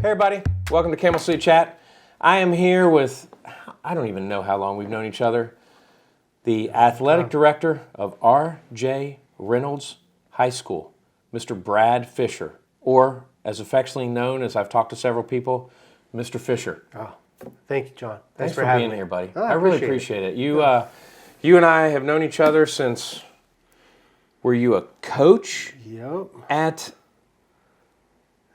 Hey everybody, welcome to Camel Suit Chat. I am here with, I don't even know how long we've known each other, the athletic director of RJ Reynolds High School, Mr. Brad Fisher, or as affectionately known as I've talked to several people, Mr. Fisher. Oh, thank you, John. Thanks for being here, buddy. Oh, I really appreciate it. You and I have known each other since, were you a coach Yep. at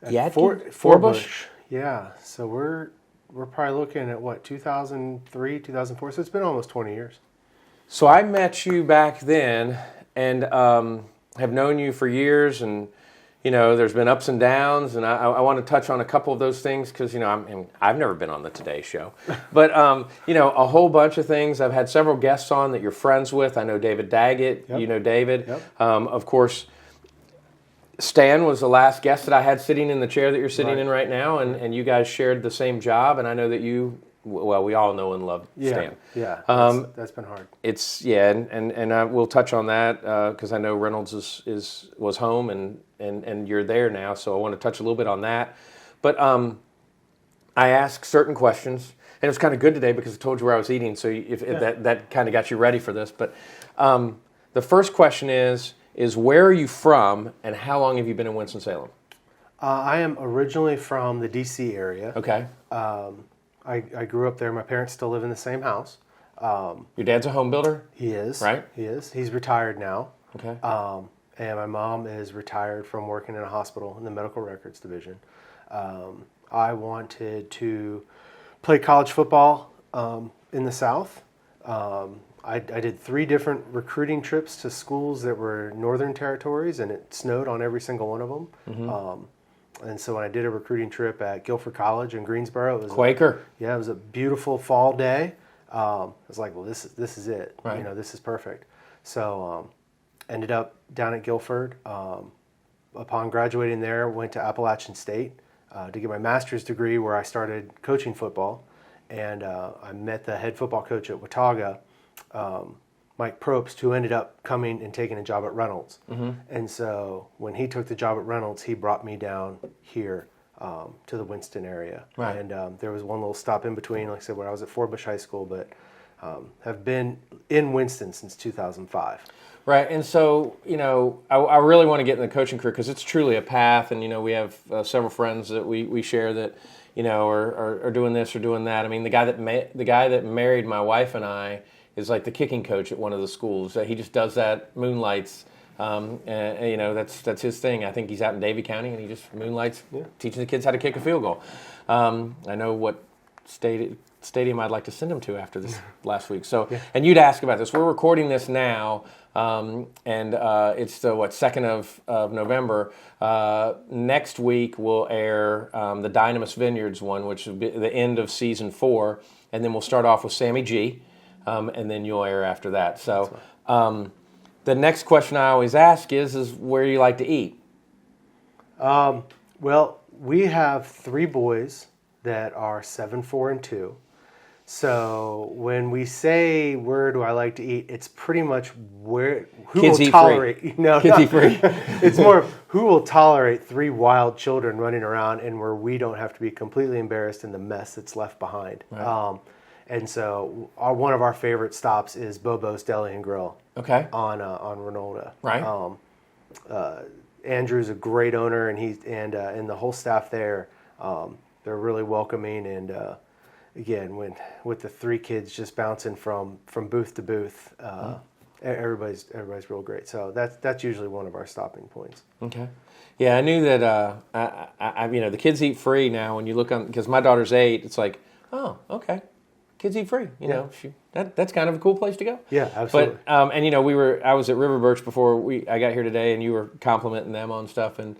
Forbush. Yeah. So we're probably looking at what, 2003, 2004. So it's been almost 20 years. So I met you back then, and have known you for years, and you know, there's been ups and downs, and I want to touch on a couple of those things because you know I've never been on the Today Show, but you know, a whole bunch of things. I've had several guests on that you're friends with. I know David Daggett. Yep. You know David. Yep. Of course, Stan was the last guest that I had sitting in the chair that you're sitting in right now, and you guys shared the same job, and I know that you, well, we all know and love Stan. Yeah, that's been hard. It's, yeah, and we'll touch on that because I know Reynolds was home, and you're there now, so I want to touch a little bit on that. But I ask certain questions, and it was kind of good today because I told you where I was eating, so if that kind of got you ready for this. But the first question is where are you from, and how long have you been in Winston-Salem? I am originally from the D.C. area. Okay. I grew up there. My parents still live in the same house. Your dad's a home builder? He is. Right. He is. He's retired now. Okay. And my mom is retired from working in a hospital in the medical records division. I wanted to play college football in the South. I did 3 different recruiting trips to schools that were northern territories, and it snowed on every single one of them. Mm-hmm. And so when I did a recruiting trip at Guilford College in Greensboro, it was Quaker. it was a beautiful fall day. I was like, well, this is it. Right. You know, this is perfect. So ended up down at Guilford. Upon graduating there, went to Appalachian State to get my master's degree, where I started coaching football. And I met the head football coach at Watauga, Mike Probst, who ended up coming and taking a job at Reynolds. Mm-hmm. And so when he took the job at Reynolds, he brought me down here to the Winston area. Right. And there was one little stop in between, like I said, where I was at Forbush High School, but have been in Winston since 2005. Right, and so, you know, I really want to get in the coaching career because it's truly a path, and, you know, we have several friends that we share that, you know, are doing this or doing that. I mean, the guy that married my wife and I is like the kicking coach at one of the schools. He just does that, moonlights, and you know, that's his thing. I think he's out in Davie County, and he just moonlights teaching the kids how to kick a field goal. I know what stadium I'd like to send him to after this last week. So, and you'd ask about this. We're recording this now, and it's the 2nd of November. Next week we'll air the Dynamis Vineyards one, which will be the end of season 4, and then we'll start off with Sammy G, and then you'll air after that. So, the next question I always ask is where you like to eat. Well, we have 3 boys that are 7, 4, and 2. So when we say where do I like to eat, it's pretty much who Kids will eat tolerate. Free. No, Kids eat free. It's more who will tolerate 3 wild children running around, and where we don't have to be completely embarrassed in the mess that's left behind. Right. And so one of our favorite stops is Bobo's Deli and Grill. Okay. On Renolda. Right. Andrew's a great owner, and the whole staff there. They're really welcoming, and again, with the 3 kids just bouncing from booth to booth, everybody's real great. So that's usually one of our stopping points. Okay, yeah, I knew that. I you know, the kids eat free now. When you look on, because my daughter's 8, it's like, oh, okay, kids eat free. You know, that's kind of a cool place to go. Yeah, absolutely. But and you know, I was at River Birch before I got here today, and you were complimenting them on stuff, and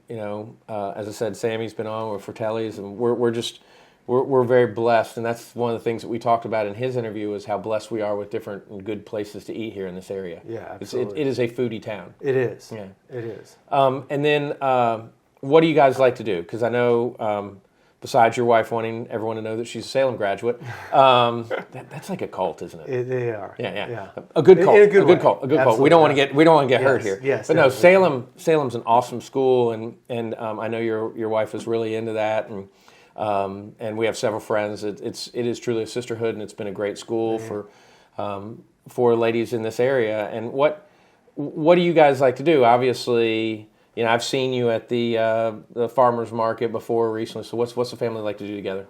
you know, as I said, Sammy's been on with Fratelli's, and we're very blessed, and that's one of the things that we talked about in his interview is how blessed we are with different and good places to eat here in this area. Yeah, absolutely. It is a foodie town. It is. Yeah, it is. And then, what do you guys like to do? Because I know besides your wife wanting everyone to know that she's a Salem graduate. That's like a cult, isn't it? They are. Yeah. A good cult. A good cult. Absolutely. We don't want to get hurt here. Yes. But no, Salem's an awesome school, and I know your wife is really into that, and we have several friends. It is truly a sisterhood, and it's been a great school for ladies in this area. And what do you guys like to do? Obviously, I've seen you at the farmers market before recently. So what's the family like to do together?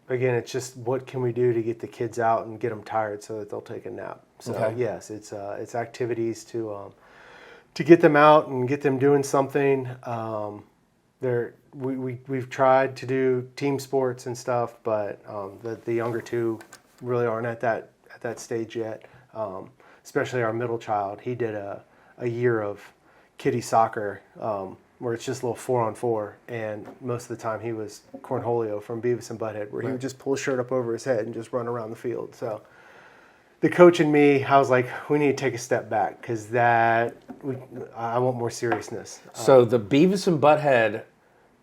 Again, it's just what can we do to get the kids out and get them tired so that they'll take a nap. So yes, it's activities to get them out and get them doing something. We've tried to do team sports and stuff, but the younger two really aren't at that stage yet. Especially our middle child, he did a year of kiddie soccer where it's just a little 4-on-4, and most of the time he was Cornholio from Beavis and Butthead, where he would just pull his shirt up over his head and just run around the field. So the coach and me, I was like, we need to take a step back because I want more seriousness. So the Beavis and Butthead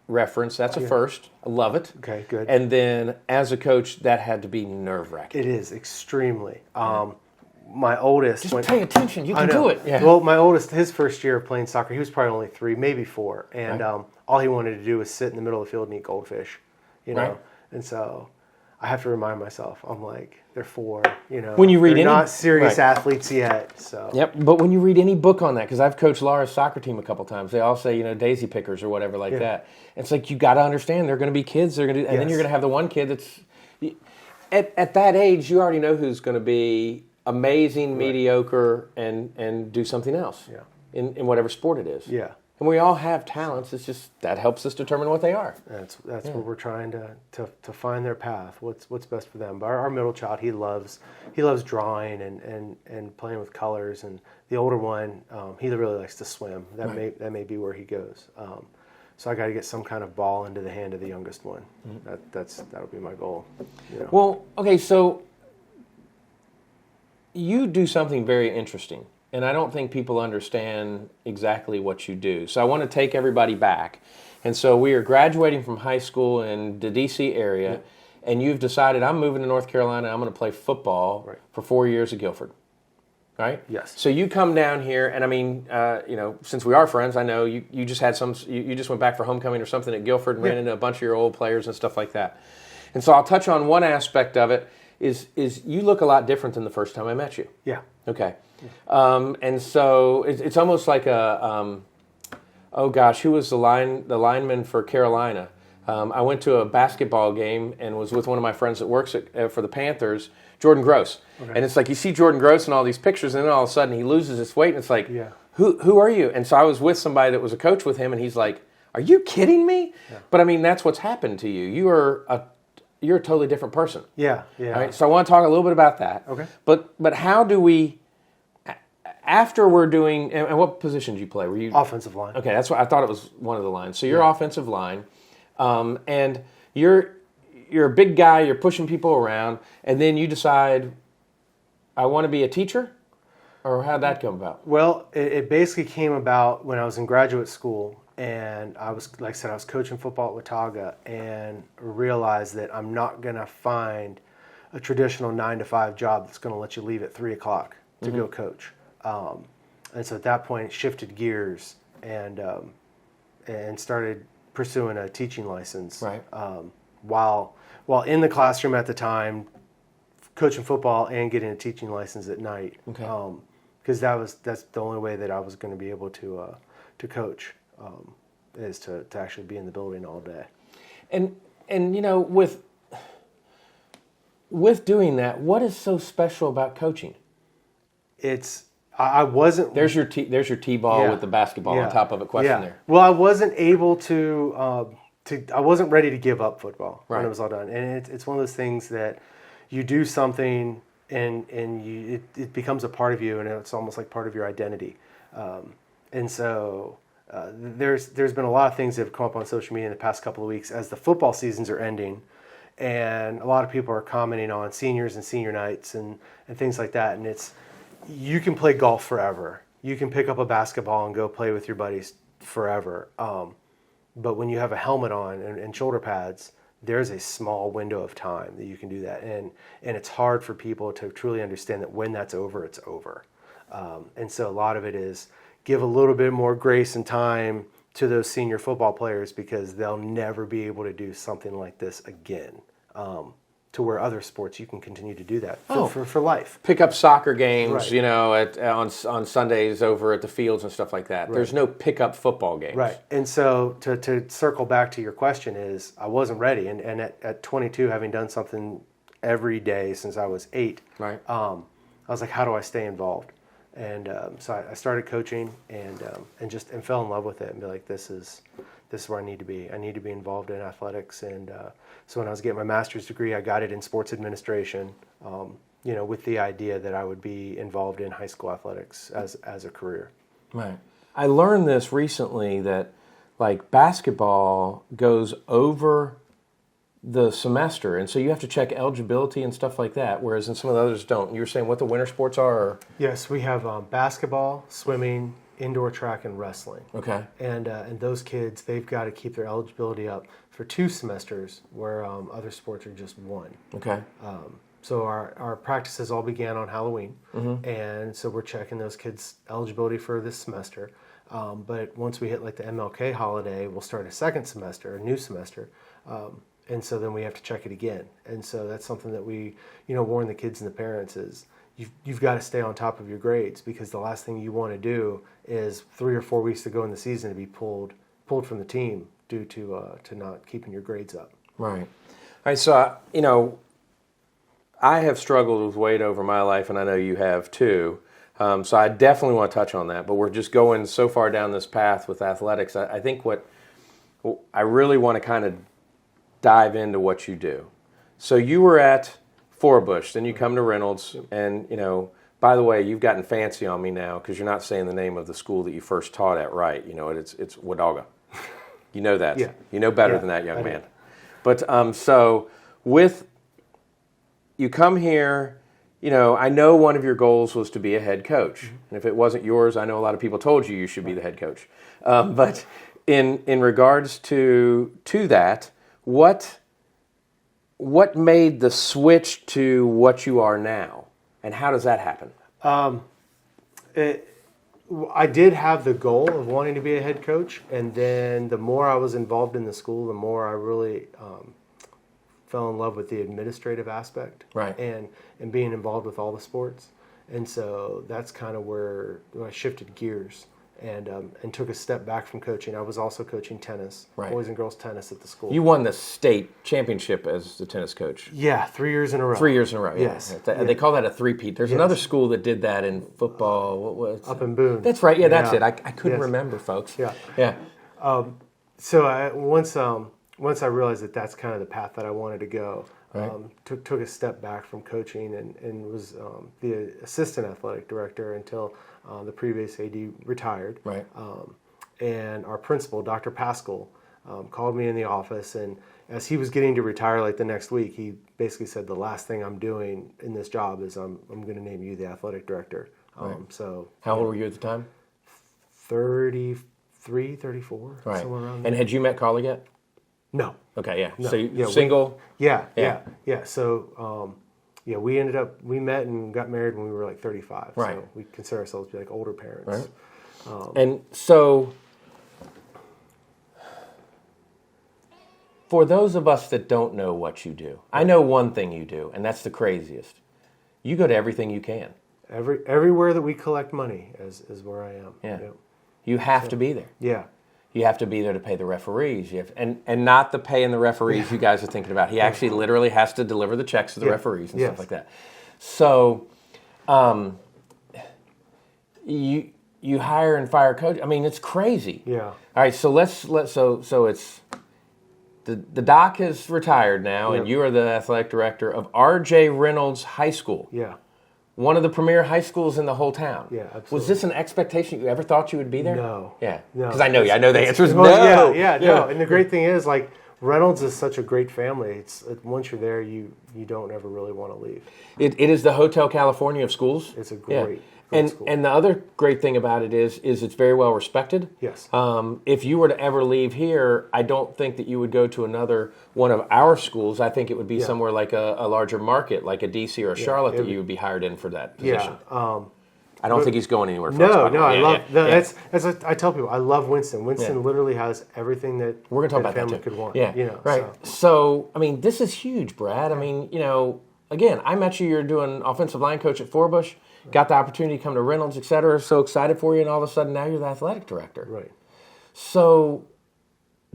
reference, that's a first. I love it. Okay, good. And then as a coach, that had to be nerve-wracking. It is, extremely. My oldest... Just pay attention. You can do it. Yeah. Well, my oldest, his first year of playing soccer, he was probably only 3, maybe 4. And all he wanted to do was sit in the middle of the field and eat goldfish, you know. Right. And so I have to remind myself, I'm like, they're 4, When you read they're not serious athletes yet. So. Yep, but when you read any book on that, because I've coached Laura's soccer team a couple times, they all say, daisy pickers or whatever like that. It's like you got to understand they're going to be kids. They're going to, and then you're going to have the one kid that's at that age. You already know who's going to be amazing, mediocre, and do something else. Yeah. In whatever sport it is. Yeah. And we all have talents. It's just that helps us determine what they are. That's what we're trying to find their path. What's best for them. But our middle child, he loves drawing and playing with colors. And the older one, he really likes to swim. That may be where he goes. So I got to get some kind of ball into the hand of the youngest one. That'll be my goal. Well, okay, so you do something very interesting. And I don't think people understand exactly what you do. So I want to take everybody back. And so we are graduating from high school in the D.C. area, and you've decided, I'm moving to North Carolina, I'm going to play football for 4 years at Guilford. Right? Yes. So you come down here, and I mean, since we are friends, I know you just had you just went back for homecoming or something at Guilford and ran into a bunch of your old players and stuff like that. And so I'll touch on one aspect of it is you look a lot different than the first time I met you. Yeah. Okay. And so it's almost like who was the lineman for Carolina? I went to a basketball game and was with one of my friends that works for the Panthers, Jordan Gross. Okay. And it's like you see Jordan Gross in all these pictures, and then all of a sudden he loses his weight, and it's like, who are you? And so I was with somebody that was a coach with him, and he's like, are you kidding me? Yeah. But I mean, that's what's happened to you. You're a totally different person. Yeah. All right? So I want to talk a little bit about that. Okay. But how do we... After we're doing, and what position did you play? Were you offensive line? Okay, that's what I thought it was. One of the lines. So you're offensive line, and you're a big guy. You're pushing people around, and then you decide, I want to be a teacher, or how'd that come about? Well, it basically came about when I was in graduate school, and I was, like I said, I was coaching football at Watauga, and realized that I'm not going to find a traditional 9-to-5 job that's going to let you leave at 3:00 to go coach. And so at that point, it shifted gears and started pursuing a teaching license. Right. While in the classroom at the time, coaching football and getting a teaching license at night. Okay. Because that's the only way that I was going to be able to coach is to actually be in the building all day. And with doing that, what is so special about coaching? I wasn't. There's your T-ball with the basketball on top of it. Question there. Well, I wasn't able to. I wasn't ready to give up football when it was all done, and it's one of those things that you do something and it becomes a part of you, and it's almost like part of your identity. And so there's been a lot of things that have come up on social media in the past couple of weeks as the football seasons are ending, and a lot of people are commenting on seniors and senior nights and things like that, and you can play golf forever. You can pick up a basketball and go play with your buddies forever. But when you have a helmet on and shoulder pads, there's a small window of time that you can do that. And it's hard for people to truly understand that when that's over, it's over. And so a lot of it is give a little bit more grace and time to those senior football players, because they'll never be able to do something like this again. To where other sports you can continue to do that for life. Pick up soccer games, Right. you know, on Sundays over at the fields and stuff like that. Right. There's no pick up football games. Right. And so to circle back to your question is, I wasn't ready. And at 22, having done something every day since I was 8, right. I was like, how do I stay involved? And so I started coaching and fell in love with it and be like, this is where I need to be. I need to be involved in athletics. And so when I was getting my master's degree, I got it in sports administration, with the idea that I would be involved in high school athletics as a career. Right. I learned this recently that, like, basketball goes over the semester, and so you have to check eligibility and stuff like that, whereas in some of the others don't. You were saying what the winter sports are? Or? Yes, we have basketball, swimming, indoor track, and wrestling. Okay. And those kids, they've got to keep their eligibility up for 2 semesters, where other sports are just 1. Okay. So our practices all began on Halloween, and so we're checking those kids' eligibility for this semester. But once we hit like the MLK holiday, we'll start a second semester, a new semester, and so then we have to check it again. And so that's something that we, warn the kids and the parents is, you've got to stay on top of your grades, because the last thing you want to do is 3 or 4 weeks to go in the season to be pulled from the team due to not keeping your grades up. Right. All right. So I have struggled with weight over my life, and I know you have too. So I definitely want to touch on that. But we're just going so far down this path with athletics. I think what I really want to kind of dive into what you do. So you were at Forbush, then you come to Reynolds, and by the way, you've gotten fancy on me now because you're not saying the name of the school that you first taught at right. It's Wadaga. You know that. Yeah. You know better than that, young man. But so with you come here, I know one of your goals was to be a head coach, and if it wasn't yours, I know a lot of people told you should be the head coach. But in regards to that, what made the switch to what you are now, and how does that happen? I did have the goal of wanting to be a head coach, and then the more I was involved in the school, the more I really fell in love with the administrative aspect, right, and being involved with all the sports. And so that's kind of where I shifted gears and took a step back from coaching. I was also coaching tennis, right, boys and girls tennis at the school. You won the state championship as the tennis coach. Yeah, 3 years in a row. 3 years in a row. Yeah. Yes. They call that a three-peat. There's another school that did that in football. What was up in Boone? That's right. Yeah, that's it. I couldn't remember, folks. Yeah. Yeah. So once I realized that that's kind of the path that I wanted to go, right, took a step back from coaching and was the assistant athletic director until the previous AD retired. Right. And our principal, Dr. Pascal, called me in the office, and as he was getting to retire like the next week, he basically said, the last thing I'm doing in this job is I'm going to name you the athletic director. Right. So how old were you at the time? 33, 34, right, somewhere around there. And had you met Carly yet? No. Okay, yeah. No. So you single? Yeah. So, we met and got married when we were like 35. Right. So we consider ourselves to be like older parents. Right. And so, for those of us that don't know what you do, I know one thing you do, and that's the craziest. You go to everything you can. Everywhere that we collect money is where I am. Yeah. You have to be there. Yeah. You have to be there to pay the referees. And not the paying the referees you guys are thinking about. He actually literally has to deliver the checks to the referees and stuff like that. So, you hire and fire coach. I mean, it's crazy. Yeah. All right. So so it's the doc is retired now, and you are the athletic director of RJ Reynolds High School. Yeah. One of the premier high schools in the whole town. Yeah, absolutely. Was this an expectation you ever thought you would be there? No. Yeah. No. Because I know the answer is no. No. And the great thing is, like, Reynolds is such a great family. It's once you're there, you don't ever really want to leave. It is the Hotel California of schools. It's a great. great school. And the other great thing about it is it's very well respected. Yes. If you were to ever leave here, I don't think that you would go to another one of our schools. I think it would be somewhere like a larger market, like a DC or a Charlotte, that you would be hired in for that position. Yeah. I don't think he's going anywhere. That's I tell people, I love Winston. Winston literally has everything that we're going to talk about family that too. could want. Yeah, right. So, I mean, this is huge, Brad. I mean, again, I met you. You're doing offensive line coach at Forbush. Got the opportunity to come to Reynolds, et cetera. So excited for you, and all of a sudden now you're the athletic director. Right. So,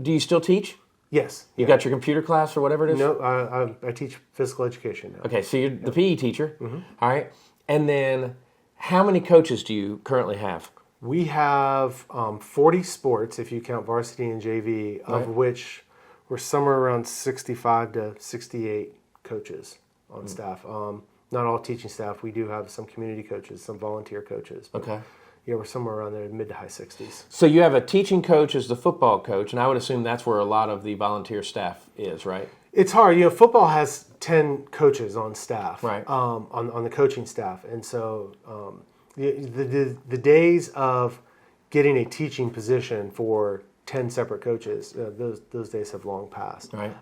do you still teach? Yes. You got your computer class or whatever it is? No, I teach physical education now. Okay, so you're the PE teacher. Mm-hmm. All right. And then how many coaches do you currently have? We have 40 sports, if you count varsity and JV, of which we're somewhere around 65 to 68 coaches on staff. Not all teaching staff. We do have some community coaches, some volunteer coaches. Okay. Yeah, we're somewhere around there, mid to high 60s. So you have a teaching coach as the football coach, and I would assume that's where a lot of the volunteer staff is, right? It's hard. Football has 10 coaches on staff, right? On the coaching staff. And so the days of getting a teaching position for 10 separate coaches, those days have long passed. Right.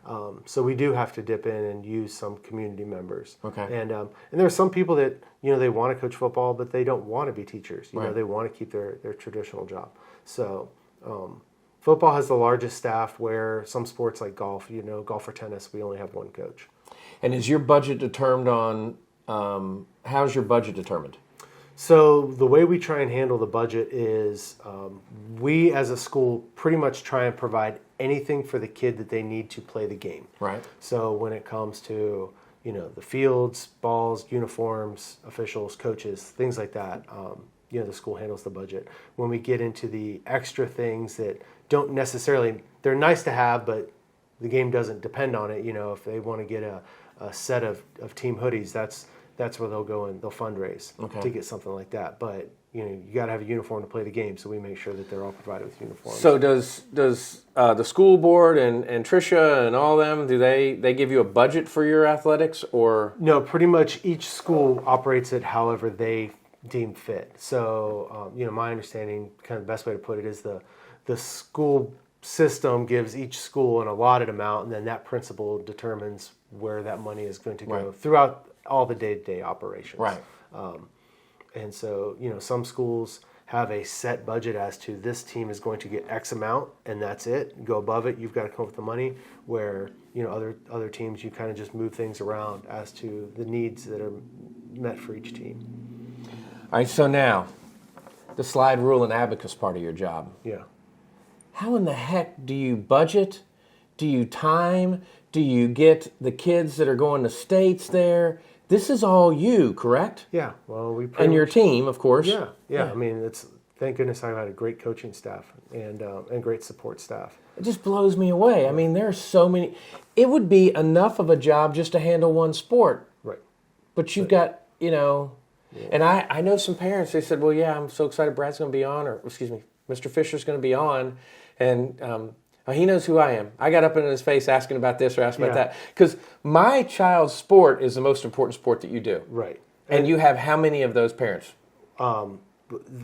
So we do have to dip in and use some community members. Okay. And there are some people that they want to coach football, but they don't want to be teachers. Right. They want to keep their traditional job. So football has the largest staff, where some sports like golf, golf or tennis, we only have one coach. And is your budget determined on how's your budget determined? So the way we try and handle the budget is we as a school pretty much try and provide anything for the kid that they need to play the game. Right. So when it comes to the fields, balls, uniforms, officials, coaches, things like that, the school handles the budget. When we get into the extra things that don't necessarily, they're nice to have, but the game doesn't depend on it. If they want to get a set of team hoodies, that's where they'll go and they'll fundraise to get something like that. But you got to have a uniform to play the game, so we make sure that they're all provided with uniforms. So does the school board and Tricia and all them, do they give you a budget for your athletics, or? No, pretty much each school operates it however they deem fit. So my understanding, kind of the best way to put it, is the school system gives each school an allotted amount, and then that principal determines where that money is going to go throughout all the day-to-day operations. Right. And so, some schools have a set budget as to this team is going to get X amount, and that's it. You go above it, you've got to come up with the money. Where, other teams, you kind of just move things around as to the needs that are met for each team. All right, so now, the slide rule and abacus part of your job. Yeah. How in the heck do you budget? Do you time? Do you get the kids that are going to states there? This is all you, correct? Yeah. Well, and your team, of course. Yeah. I mean, thank goodness I've had a great coaching staff and great support staff. It just blows me away. I mean, there are so many. It would be enough of a job just to handle one sport. Right. But you've got, and I know some parents, they said, well, yeah, I'm so excited Brad's going to be on, or excuse me, Mr. Fisher's going to be on, and he knows who I am. I got up in his face asking about this or asking about that. Because my child's sport is the most important sport that you do. Right. And you have how many of those parents?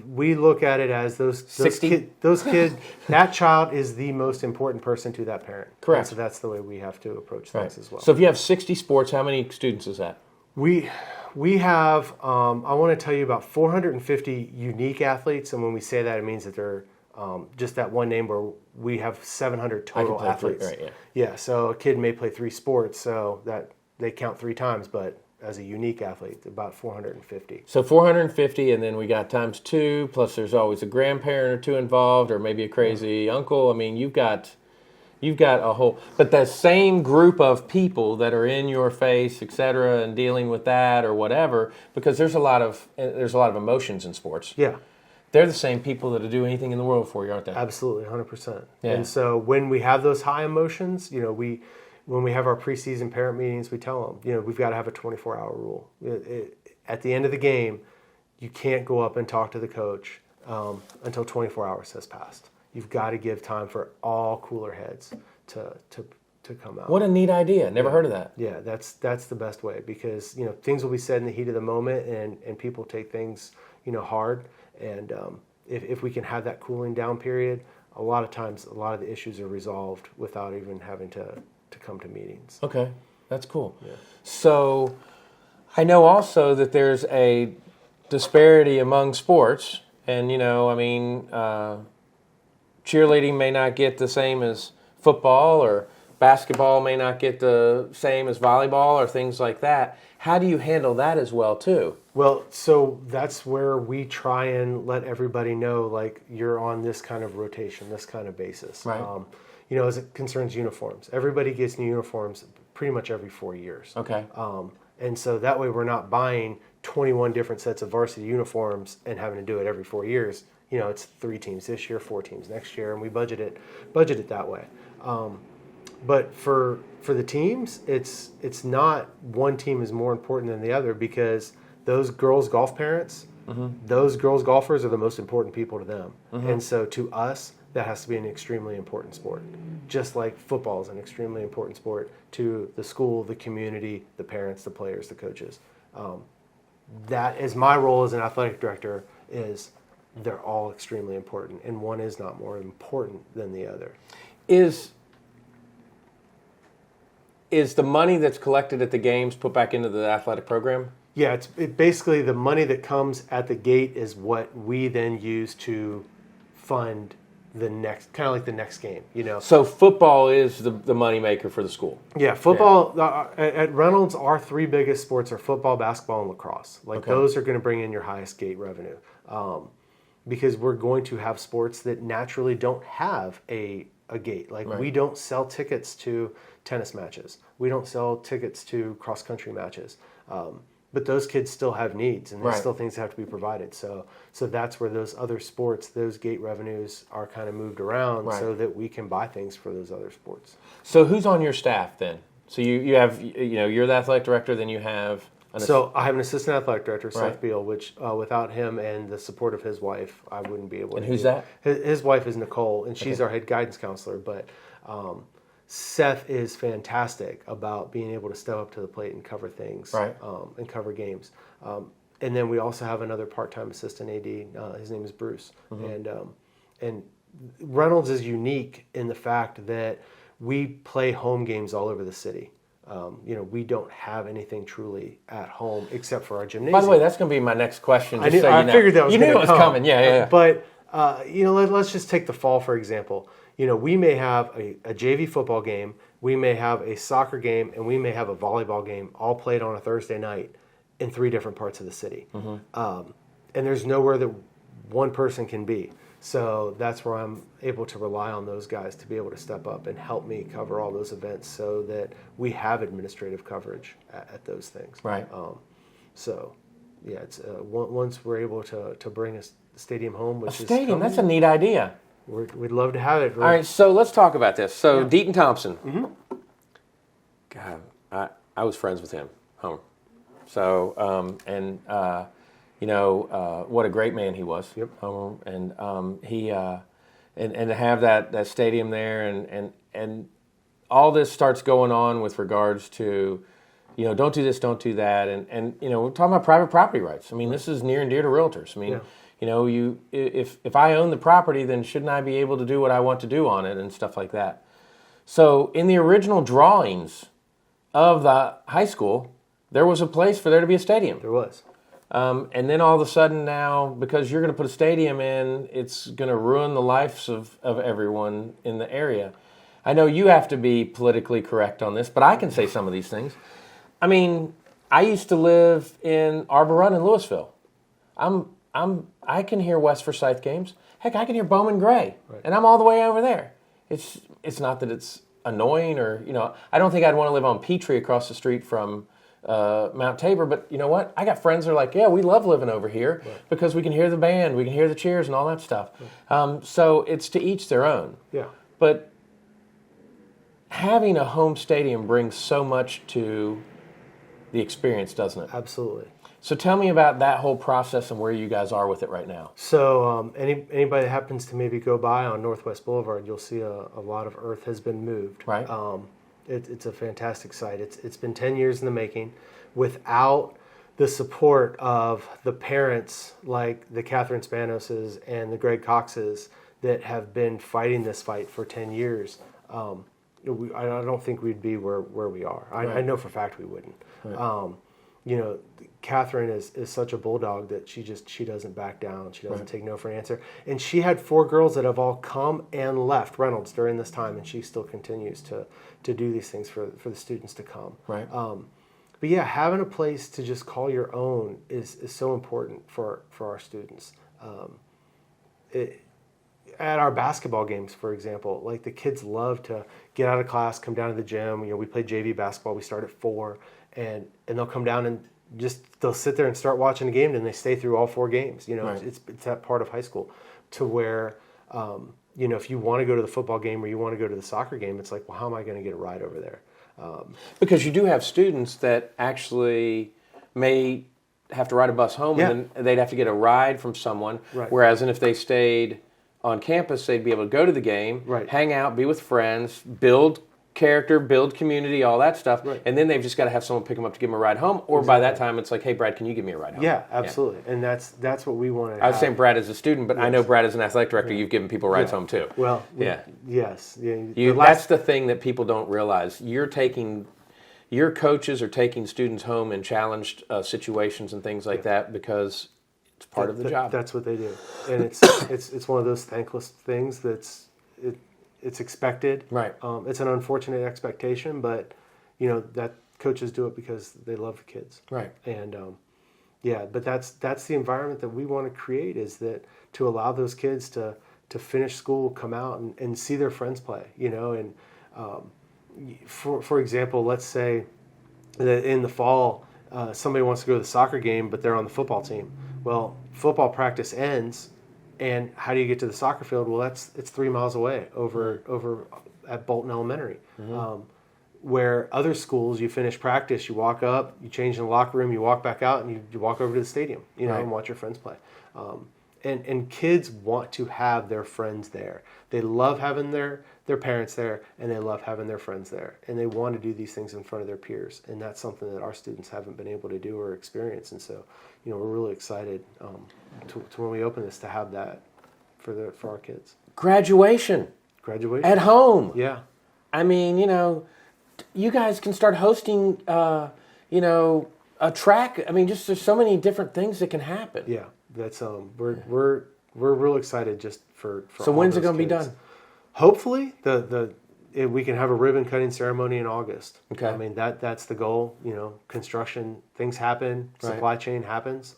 We look at it as those 60? Those kids, that child is the most important person to that parent. Correct. And so that's the way we have to approach things as well. So if you have 60 sports, how many students is that? We have, I want to tell you, about 450 unique athletes. And when we say that, it means that they're just that one name, where we have 700 total athletes. Right, yeah, so a kid may play 3 sports, so that they count 3 times, but as a unique athlete, about 450. So 450, and then we got times 2, plus there's always a grandparent or 2 involved, or maybe a crazy uncle. I mean, you've got a whole, but the same group of people that are in your face, et cetera, and dealing with that or whatever, because there's a lot of emotions in sports. Yeah. They're the same people that will do anything in the world for you, aren't they? Absolutely, 100%. Yeah. And so when we have those high emotions, when we have our preseason parent meetings, we tell them, we've got to have a 24-hour rule. At the end of the game, you can't go up and talk to the coach until 24 hours has passed. You've got to give time for all cooler heads to to come out. What a neat idea. Never heard of that. Yeah, that's the best way, because things will be said in the heat of the moment, and people take things hard, and if we can have that cooling down period, a lot of times a lot of the issues are resolved without even having to come to meetings. Okay, that's cool. Yeah. So I know also that there's a disparity among sports, and cheerleading may not get the same as football, or basketball may not get the same as volleyball, or things like that. How do you handle that as well too? Well, so that's where we try and let everybody know, like, you're on this kind of rotation, this kind of basis. Right. As it concerns uniforms, everybody gets new uniforms pretty much every 4 years. Okay. And so that way we're not buying 21 different sets of varsity uniforms and having to do it every 4 years. It's 3 teams this year, 4 teams next year, and we budget it that way. But for the teams, it's not one team is more important than the other, because those girls' golf parents, those girls' golfers are the most important people to them. And so to us, that has to be an extremely important sport. Just like football is an extremely important sport to the school, the community, the parents, the players, the coaches. That is my role as an athletic director, is they're all extremely important, and one is not more important than the other. Is the money that's collected at the games put back into the athletic program? Yeah, it's basically the money that comes at the gate is what we then use to fund the next, kind of like the next game, So football is the money maker for the school. Yeah, football, at Reynolds, our 3 biggest sports are football, basketball, and lacrosse. Those are going to bring in your highest gate revenue. Because we're going to have sports that naturally don't have a gate. We don't sell tickets to tennis matches. We don't sell tickets to cross-country matches. But those kids still have needs, and there's still things that have to be provided. So that's where those other sports, those gate revenues are kind of moved around so that we can buy things for those other sports. So who's on your staff then? So you have, you're the athletic director, then you have... So I have an assistant athletic director, Seth Beal, which without him and the support of his wife, I wouldn't be able to. And who's that? His wife is Nicole, and she's our head guidance counselor. But Seth is fantastic about being able to step up to the plate and cover things, and cover games. And then we also have another part-time assistant AD. His name is Bruce. And Reynolds is unique in the fact that we play home games all over the city. We don't have anything truly at home except for our gymnasium. By the way, that's going to be my next question. I figured that was you knew it was coming. Yeah. But let's just take the fall for example. We may have a JV football game, we may have a soccer game, and we may have a volleyball game all played on a Thursday night in 3 different parts of the city. And there's nowhere that one person can be. So that's where I'm able to rely on those guys to be able to step up and help me cover all those events, so that we have administrative coverage at those things. Right. It's once we're able to bring a stadium home, which is stadium. That's a neat idea. We'd love to have it. All right, so let's talk about this. So Deaton Thompson. God, I was friends with him, Homer. So what a great man he was. Yep. And he and to have that stadium there, and all this starts going on with regards to, don't do this, don't do that, and we're talking about private property rights. I mean, this is near and dear to realtors. I mean, if I own the property, then shouldn't I be able to do what I want to do on it and stuff like that? So in the original drawings of the high school, there was a place for there to be a stadium. There was. And then all of a sudden now, because you're going to put a stadium in, it's going to ruin the lives of everyone in the area. I know you have to be politically correct on this, but I can say some of these things. I mean, I used to live in Arbor Run in Louisville. I can hear West Forsyth games. Heck, I can hear Bowman Gray, and I'm all the way over there. It's not that it's annoying, or I don't think I'd want to live on Petrie across the street from Mount Tabor, but you know what? I got friends that are like, yeah, we love living over here because we can hear the band, we can hear the cheers and all that stuff. So it's to each their own. Yeah. But having a home stadium brings so much to the experience, doesn't it? Absolutely. So tell me about that whole process and where you guys are with it right now. So anybody that happens to maybe go by on Northwest Boulevard, you'll see a lot of earth has been moved. Right. It's a fantastic site. It's been 10 years in the making. Without the support of the parents like the Catherine Spanoses and the Greg Coxes that have been fighting this fight for 10 years, I don't think we'd be where we are. I know for a fact we wouldn't. Right. Catherine is such a bulldog that she doesn't back down. She doesn't take no for an answer. And she had 4 girls that have all come and left Reynolds during this time, and she still continues to do these things for the students to come. Right. But yeah, having a place to just call your own is so important for our students. At our basketball games, for example, like the kids love to get out of class, come down to the gym. We play JV basketball. We start at 4, and they'll come down and they'll sit there and start watching the game, and they stay through all 4 games. Right. It's that part of high school to where if you want to go to the football game or you want to go to the soccer game, it's like, well, how am I going to get a ride over there? Because you do have students that actually may have to ride a bus home, and then they'd have to get a ride from someone. Right. Whereas, if they stayed on campus, they'd be able to go to the game, hang out, be with friends, build character, build community, all that stuff, and then they've just got to have someone pick them up to give them a ride home, or by that time it's like, hey, Brad, can you give me a ride home? Yeah, absolutely. And that's what we want to I was saying Brad as a student, but I know Brad as an athletic director, you've given people rides home too. Well, yes. Yeah, that's the thing that people don't realize. Your coaches are taking students home in challenged situations and things like that because it's part of the job. That's what they do. And it's one of those thankless things it's expected. Right. It's an unfortunate expectation, but that coaches do it because they love the kids. Right. And but that's the environment that we want to create, is that to allow those kids to finish school, come out and see their friends play. And for example, let's say that in the fall somebody wants to go to the soccer game, but they're on the football team. Well, football practice ends. And how do you get to the soccer field? Well, it's 3 miles away over at Bolton Elementary, where other schools, you finish practice, you walk up, you change in the locker room, you walk back out, and you walk over to the stadium, and watch your friends play. And kids want to have their friends there. They love having their parents there, and they love having their friends there, and they want to do these things in front of their peers. And that's something that our students haven't been able to do or experience. And so, we're really excited to when we open this to have that for our kids. Graduation at home. Yeah. I mean, you guys can start hosting, a track. I mean, just there's so many different things that can happen. Yeah, that's we're real excited just for. So when's it going to be done? Hopefully, we can have a ribbon cutting ceremony in August. Okay. I mean that's the goal. Construction things happen, supply chain happens.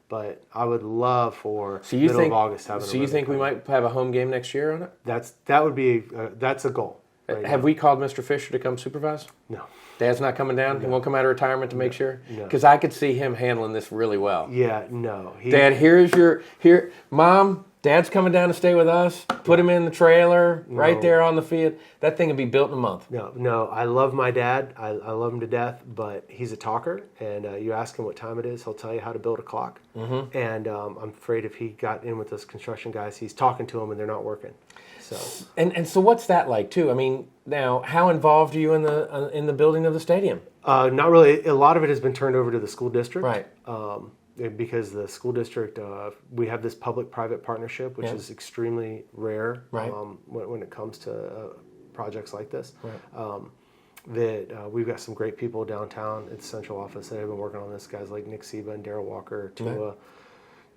But I would love for middle of August to have. So you think we might have a home game next year on it? That's a goal. Have we called Mr. Fisher to come supervise? No. Dad's not coming down? He won't come out of retirement to make sure? No. Because I could see him handling this really well. Yeah, no. Dad, here, Mom, Dad's coming down to stay with us. Put him in the trailer right there on the field. That thing would be built in a month. No. I love my dad. I love him to death, but he's a talker, and you ask him what time it is, he'll tell you how to build a clock. Mm-hmm. And I'm afraid if he got in with those construction guys, he's talking to them and they're not working. So and so what's that like too? I mean, now how involved are you in the building of the stadium? Not really. A lot of it has been turned over to the school district, right? Because the school district, we have this public-private partnership, which is extremely rare, right? When it comes to projects like this. Right. We've got some great people downtown at the central office that have been working on this. Guys like Nick Seba and Daryl Walker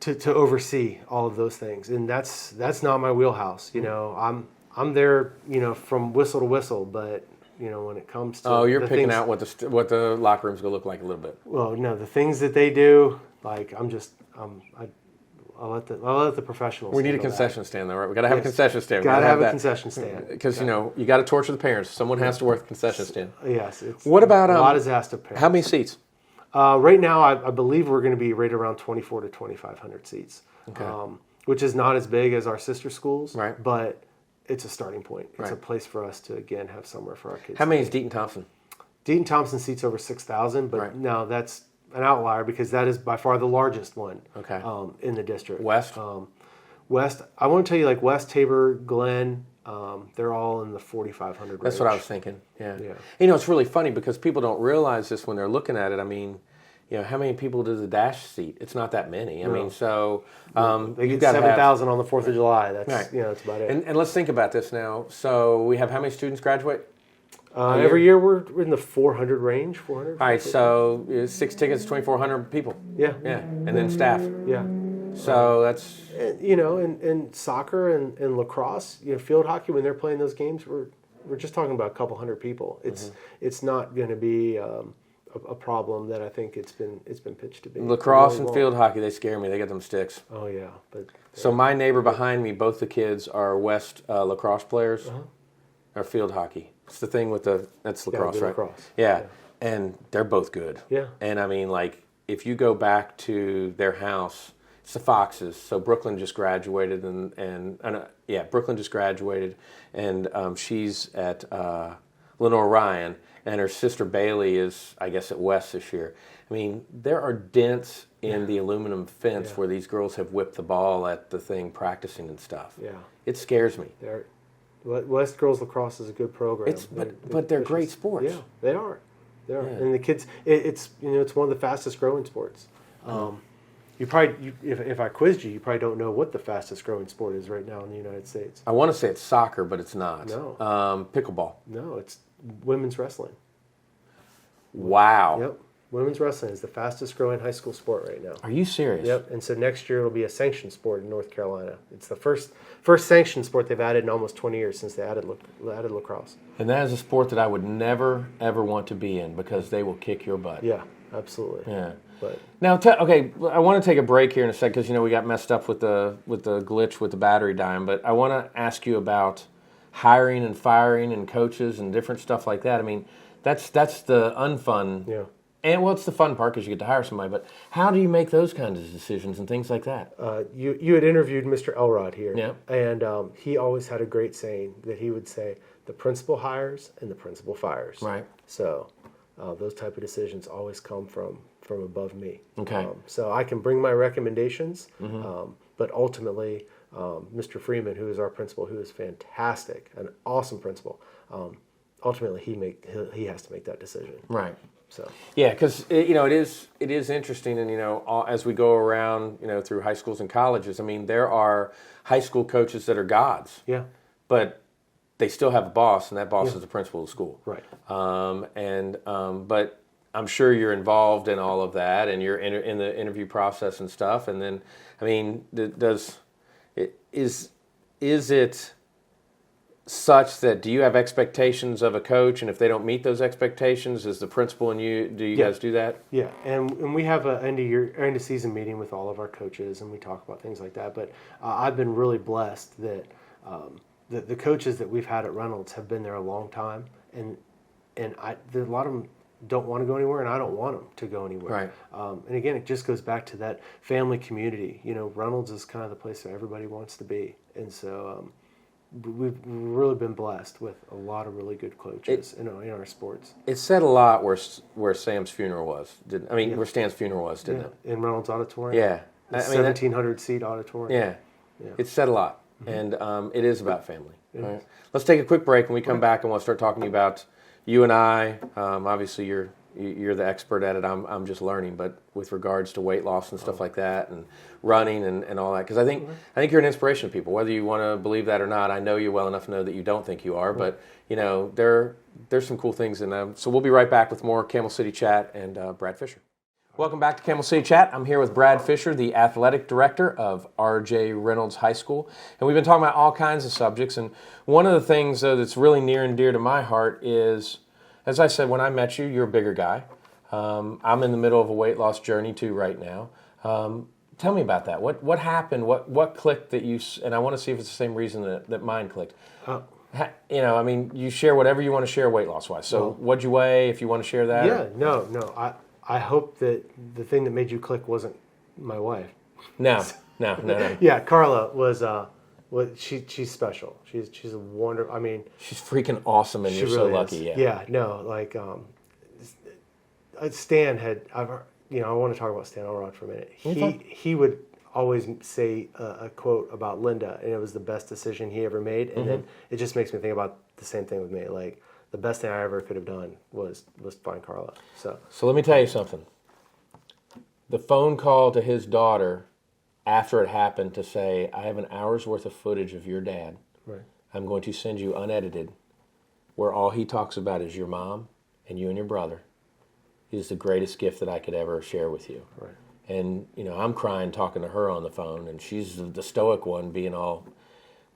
to oversee all of those things, and that's not my wheelhouse. I'm there, from whistle to whistle, but when it comes to you're picking out what the locker room's gonna look like a little bit. Well, no, the things that they do, like I'll let the professionals. We need a concession stand, though, right? We got to have a concession stand. Got to have a concession stand because you got to torture the parents. Someone has to work the concession stand. Yes. What about a lot is asked of parents? How many seats? Right now, I believe we're going to be right around 2,400 to 2,500 seats, which is not as big as our sister schools, right? But it's a starting point. It's a place for us to, again, have somewhere for our kids. How many is Deaton Thompson? Deaton Thompson seats over 6,000, but no, that's an outlier because that is by far the largest one in the district. West? West, I won't tell you like West, Tabor, Glen, they're all in the 4,500 range. That's what I was thinking. Yeah. Yeah. You know, it's really funny because people don't realize this when they're looking at it. I mean, you know, how many people does a dash seat? It's not that many. I mean, so They you've get got 7,000 on the 4th of July. That's Right. that's about it. And let's think about this now. So we have how many students graduate? Every year we're in the 400 range. 400. All right, so 6 tickets, 2,400 people. Yeah. Yeah, and then staff. Yeah. So that's You know, in soccer and lacrosse, you know, field hockey, when they're playing those games, we're just talking about a couple hundred people. It's not going to be a problem that I think it's been pitched to be. lacrosse Really and won't. field hockey. They scare me. They get them sticks. Oh yeah, but So my neighbor behind me, both the kids are West lacrosse players. Or field hockey. It's the thing with that's lacrosse, be right? lacrosse. Yeah. And they're both good. Yeah. And I mean, like, if you go back to their house, it's the Foxes. So Brooklyn just graduated, Brooklyn just graduated, and she's at Lenore Ryan, and her sister Bailey is, I guess, at West this year. I mean, there are dents in the aluminum fence where these girls have whipped the ball at the thing practicing and stuff. Yeah. It scares me. West Girls Lacrosse is a good program. But they're great sports. Yeah, they are. They are. Yeah. And the kids, it's one of the fastest growing sports. You probably, if I quizzed you, you probably don't know what the fastest growing sport is right now in the United States. I want to say it's soccer, but it's not. No. Pickleball. No, it's women's wrestling. Wow. Yep. Women's wrestling is the fastest growing high school sport right now. Are you serious? Yep. And so next year it'll be a sanctioned sport in North Carolina. It's the first sanctioned sport they've added in almost 20 years since they added lacrosse. And that is a sport that I would never, ever want to be in because they will kick your butt. Yeah, absolutely. Yeah. But Now, okay, I want to take a break here in a second because, we got messed up with the glitch with the battery dying. But I want to ask you about hiring and firing and coaches and different stuff like that. I mean, that's the unfun. yeah. And it's the fun part because you get to hire somebody. But how do you make those kinds of decisions and things like that? You had interviewed Mr. Elrod here, Yeah. and he always had a great saying that he would say, "The principal hires and the principal fires." Right. So those type of decisions always come from above me. Okay. So I can bring my recommendations, but ultimately, Mr. Freeman, who is our principal, who is fantastic, an awesome principal, ultimately he has to make that decision. Right. So Yeah, because it is interesting, and as we go around, through high schools and colleges, I mean, there are high school coaches that are gods, yeah, but they still have a boss, and that boss is the principal of the school. right. But I'm sure you're involved in all of that, and you're in the interview process and stuff. And then, I mean, is it such that do you have expectations of a coach, and if they don't meet those expectations, is the principal and you guys do that? Yeah, and we have an end of season meeting with all of our coaches, and we talk about things like that. But I've been really blessed that the coaches that we've had at Reynolds have been there a long time, and a lot of them don't want to go anywhere, and I don't want them to go anywhere. Right. And again, it just goes back to that family community. Reynolds is kind of the place that everybody wants to be, and so. We've really been blessed with a lot of really good coaches in our sports. It said a lot where Sam's funeral was. Where Stan's funeral was, didn't it? In Reynolds Auditorium. Yeah. The 1,700 seat auditorium. Yeah. It said a lot, and it is about family. All right. Let's take a quick break, and we come back, and we'll start talking about you and I. Obviously, you're the expert at it. I'm just learning, but with regards to weight loss and stuff like that, and running and all that, because I think you're an inspiration to people, whether you want to believe that or not. I know you well enough to know that you don't think you are, but there's some cool things in them. So we'll be right back with more Camel City Chat and Brad Fisher. Welcome back to Camel City Chat. I'm here with Brad Fisher, the athletic director of RJ Reynolds High School, and we've been talking about all kinds of subjects. And one of the things that's really near and dear to my heart is, as I said, when I met you, you're a bigger guy. I'm in the middle of a weight loss journey too right now. Tell me about that. What happened? What clicked that you? And I want to see if it's the same reason that mine clicked. You share whatever you want to share weight loss wise. So what'd you weigh? If you want to share that. Yeah, no. I hope that the thing that made you click wasn't my wife. No. Yeah, Carla was. She's special. She's a wonder. She's freaking awesome, and you're really so lucky. is. Yeah. Stan had. I want to talk about Stan Elrod for a minute. He would always say a quote about Linda, and it was the best decision he ever made. And then it just makes me think about the same thing with me. Like, the best thing I ever could have done was find Carla. So let me tell you something. The phone call to his daughter after it happened to say, I have an hour's worth of footage of your dad. right, I'm going to send you unedited, where all he talks about is your mom and you and your brother, is the greatest gift that I could ever share with you. right, And, I'm crying talking to her on the phone, and she's the stoic one being all,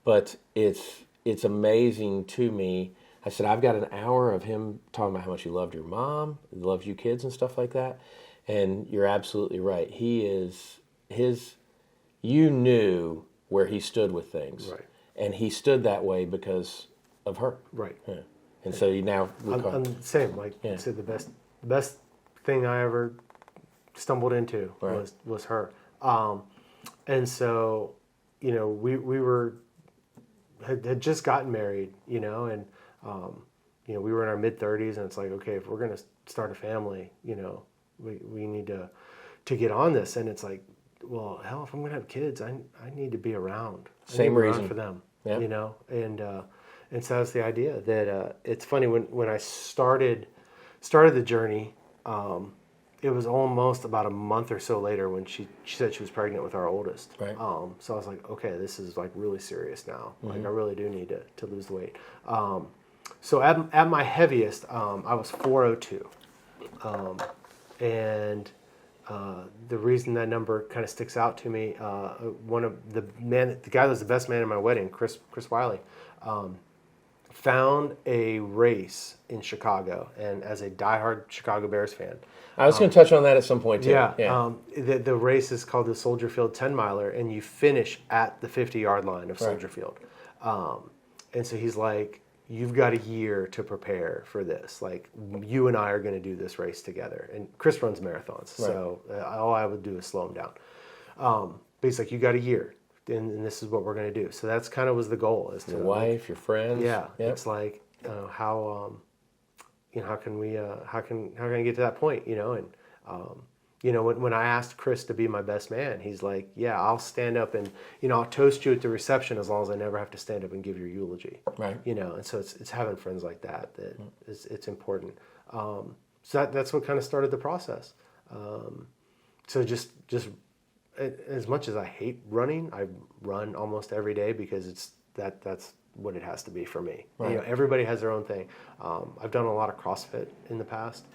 but it's amazing to me. I said, I've got an hour of him talking about how much he loved your mom, he loves you kids and stuff like that. And you're absolutely right. You knew where he stood with things. right, And he stood that way because of her. right. Yeah. And so I'm the same. Like I said, the best thing I ever stumbled into was her. And so, we had just gotten married, and we were in our mid-30s, and it's like, okay, if we're going to start a family, we need to get on this. And it's like, well, hell, if I'm going to have kids, I need to be around. Same reason for them, yeah. And so that's the idea that it's funny when I started the journey. It was almost about a month or so later when she said she was pregnant with our oldest. Right. So I was like, okay, this is like really serious now. Like I really do need to lose the weight. So at my heaviest, I was 402. And the reason that number kind of sticks out to me, one of the guy that was the best man in my wedding, Chris Wiley, found a race in Chicago, and as a diehard Chicago Bears fan, I was going to touch on that at some point too. Yeah. The race is called the Soldier Field 10 miler, and you finish at the 50-yard line of Soldier Field. And so he's like, you've got a year to prepare for this. Like, you and I are going to do this race together. And Chris runs marathons, so all I would do is slow him down. But he's like, you got a year, and this is what we're going to do. So that's kind of was the goal. Is to, your wife, your friends. Yeah. Yep. It's like, how can I get to that point, and when I asked Chris to be my best man, he's like, yeah, I'll stand up and, I'll toast you at the reception as long as I never have to stand up and give your eulogy. Right. And so it's having friends like that it's important. So that's what kind of started the process. So just as much as I hate running, I run almost every day because that's what it has to be for me. Right. Everybody has their own thing. I've done a lot of CrossFit in the past.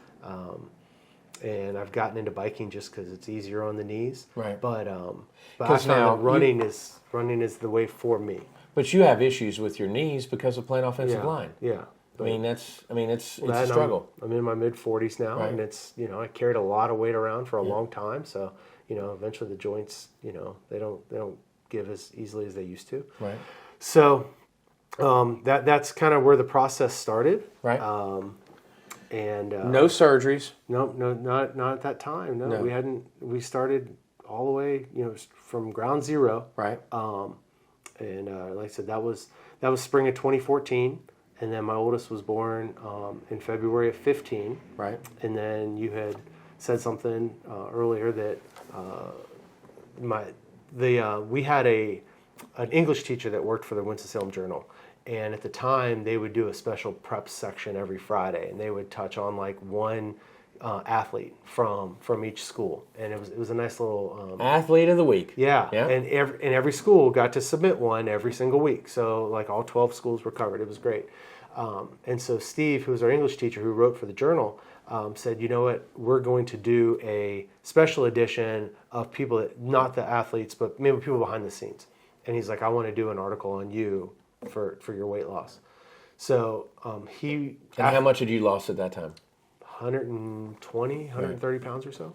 And I've gotten into biking just because it's easier on the knees. Right. But I found that running is the way for me. But you have issues with your knees because of playing offensive line. Yeah. It's a struggle. I'm in my mid-40s now, and it's I carried a lot of weight around for a long time. So eventually the joints they don't give as easily as they used to. Right. So that's kind of where the process started. Right. And no surgeries. No, not at that time. No, we hadn't. We started all the way, from ground zero. Right. And like I said, that was spring of 2014, and then my oldest was born in February of 15. Right. And then you had said something earlier that we had an English teacher that worked for the Winston-Salem Journal. And at the time, they would do a special prep section every Friday, and they would touch on like one athlete from each school, and it was a nice little athlete of the week. Yeah. And every school got to submit one every single week, so like all 12 schools were covered. It was great. And so Steve, who was our English teacher who wrote for the Journal, said, you know what, we're going to do a special edition of people that, not the athletes, but maybe people behind the scenes. And he's like, I want to do an article on you for your weight loss. So And how much had you lost at that time? 120, 130 pounds or so.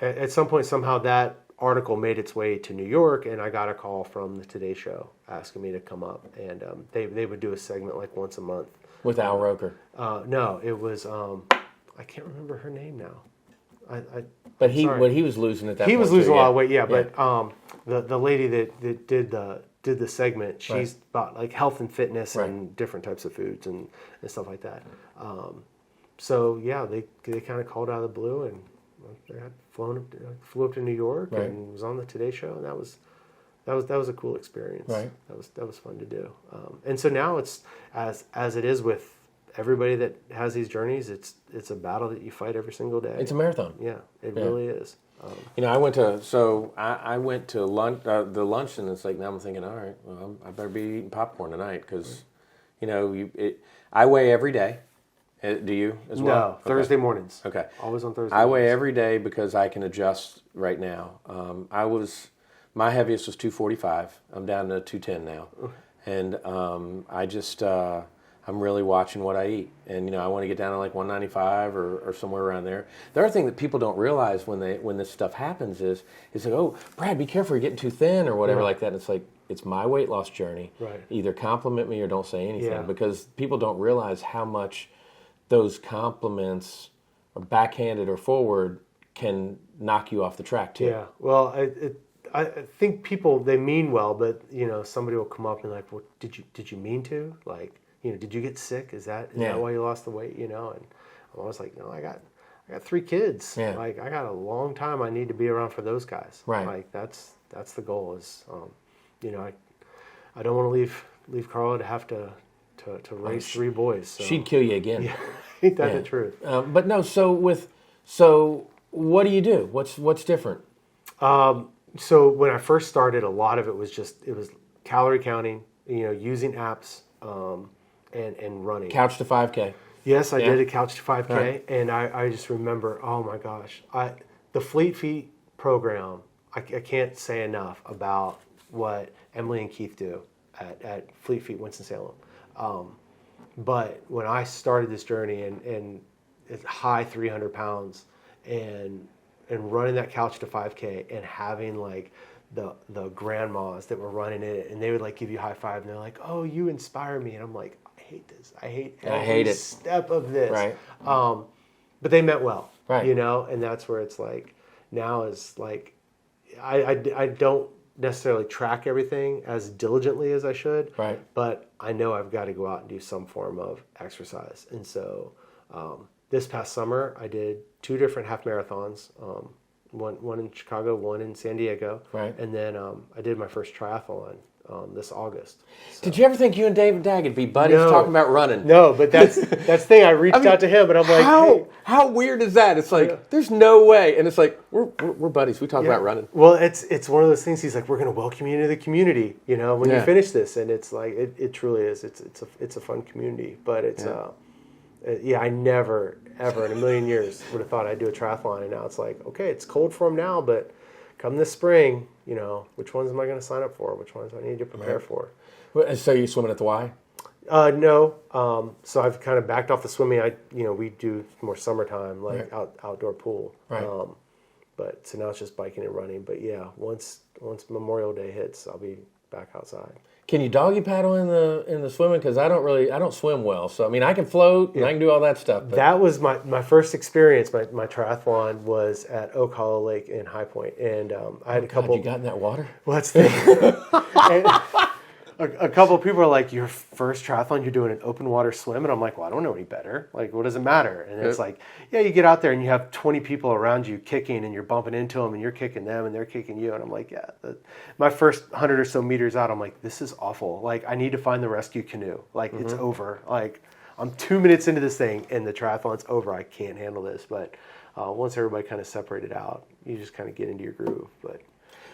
At some point, somehow that article made its way to New York, and I got a call from the Today Show asking me to come up, and they would do a segment like once a month. With Al Roker? No, it was, I can't remember her name now. But he was losing at that point. He was losing a lot of weight, yeah. Yeah. But the lady that did the segment, she's about like health and fitness and different types of foods and stuff like that. So yeah, they kind of called out of the blue, and I had flew up to New York Right. and was on the Today Show, and that was a cool experience. Right. That was fun to do. And so now it's as it is with everybody that has these journeys. It's a battle that you fight every single day. It's a marathon. Yeah, it really is. I went to lunch, the lunch, and it's like, now I'm thinking, all right, well, I better be eating popcorn tonight because, I weigh every day. Do you as well? No, Thursday mornings. Okay. Always on Thursday I weigh mornings. every day because I can adjust right now. My heaviest was 245. I'm down to 210 now. And I'm really watching what I eat. And, I want to get down to like 195 or somewhere around there. The other thing that people don't realize when this stuff happens is like, oh, Brad, be careful, you're getting too thin or whatever like that. And it's like, it's my weight loss journey. Right. Either compliment me or don't say anything. Yeah. Because people don't realize how much those compliments, or backhanded or forward, can knock you off the track too. Yeah. Well, I think people, they mean well, but somebody will come up and like, well, did you mean to? Like, did you get sick? Is that why you lost the weight? And I'm always like, no, I got 3 kids. Yeah. Like, I got a long time I need to be around for those guys. Right. Like, that's the goal is, I don't want to leave Carla to have to raise 3 boys. So. She'd kill you again. Yeah. Ain't that the truth? But no, so what do you do? What's different? So when I first started, a lot of it was calorie counting, using apps, and running. Couch to 5K. Yes, I did a couch to 5K, right. And I just remember, oh my gosh, the Fleet Feet program. I can't say enough about what Emily and Keith do at Fleet Feet Winston-Salem. But when I started this journey and it's high 300 pounds and running that couch to 5K and having like the grandmas that were running it and they would like give you a high five and they're like, oh, you inspire me. And I'm like, I hate this. I hate every step of this. Right. But they meant well, right. And that's where it's like, now is like, I don't necessarily track everything as diligently as I should, right. But I know I've got to go out and do some form of exercise. And so this past summer, I did 2 different half marathons, one in Chicago, one in San Diego. Right. And then I did my first triathlon this August. So. Did you ever think you and David Daggett be buddies talking about running? No, but that's the thing. I reached out to him and I'm like, how weird is that? It's like, there's no way. And it's like, we're buddies. We talk about running. Well, it's one of those things. He's like, we're going to welcome you into the community, when you finish this. And it's like, it truly is. It's a fun community, but it's, I never, ever in a million years would have thought I'd do a triathlon. And now it's like, okay, it's cold for him now, but come this spring, which ones am I going to sign up for? Which ones do I need to prepare for? So you swimming at the Y? No. So I've kind of backed off the swimming. We do more summertime, like outdoor pool. Right. But so now it's just biking and running. But yeah, once Memorial Day hits, I'll be back outside. Can you doggy paddle in the swimming? Because I don't swim well. So I mean, I can float and I can do all that stuff. But. That was my first experience. My triathlon was at Oak Hollow Lake in High Point, and I had a couple. You got in that water? Well, that's the thing. A couple of people are like, your first triathlon, you're doing an open water swim? And I'm like, well, I don't know any better. Like, what does it matter? And it's like, yeah, you get out there and you have 20 people around you kicking and you're bumping into them and you're kicking them and they're kicking you. And I'm like, yeah. My first 100 or so meters out, I'm like, this is awful. Like, I need to find the rescue canoe. Like, it's over. Like, I'm 2 minutes into this thing and the triathlon's over. I can't handle this. But once everybody kind of separated out, you just kind of get into your groove. But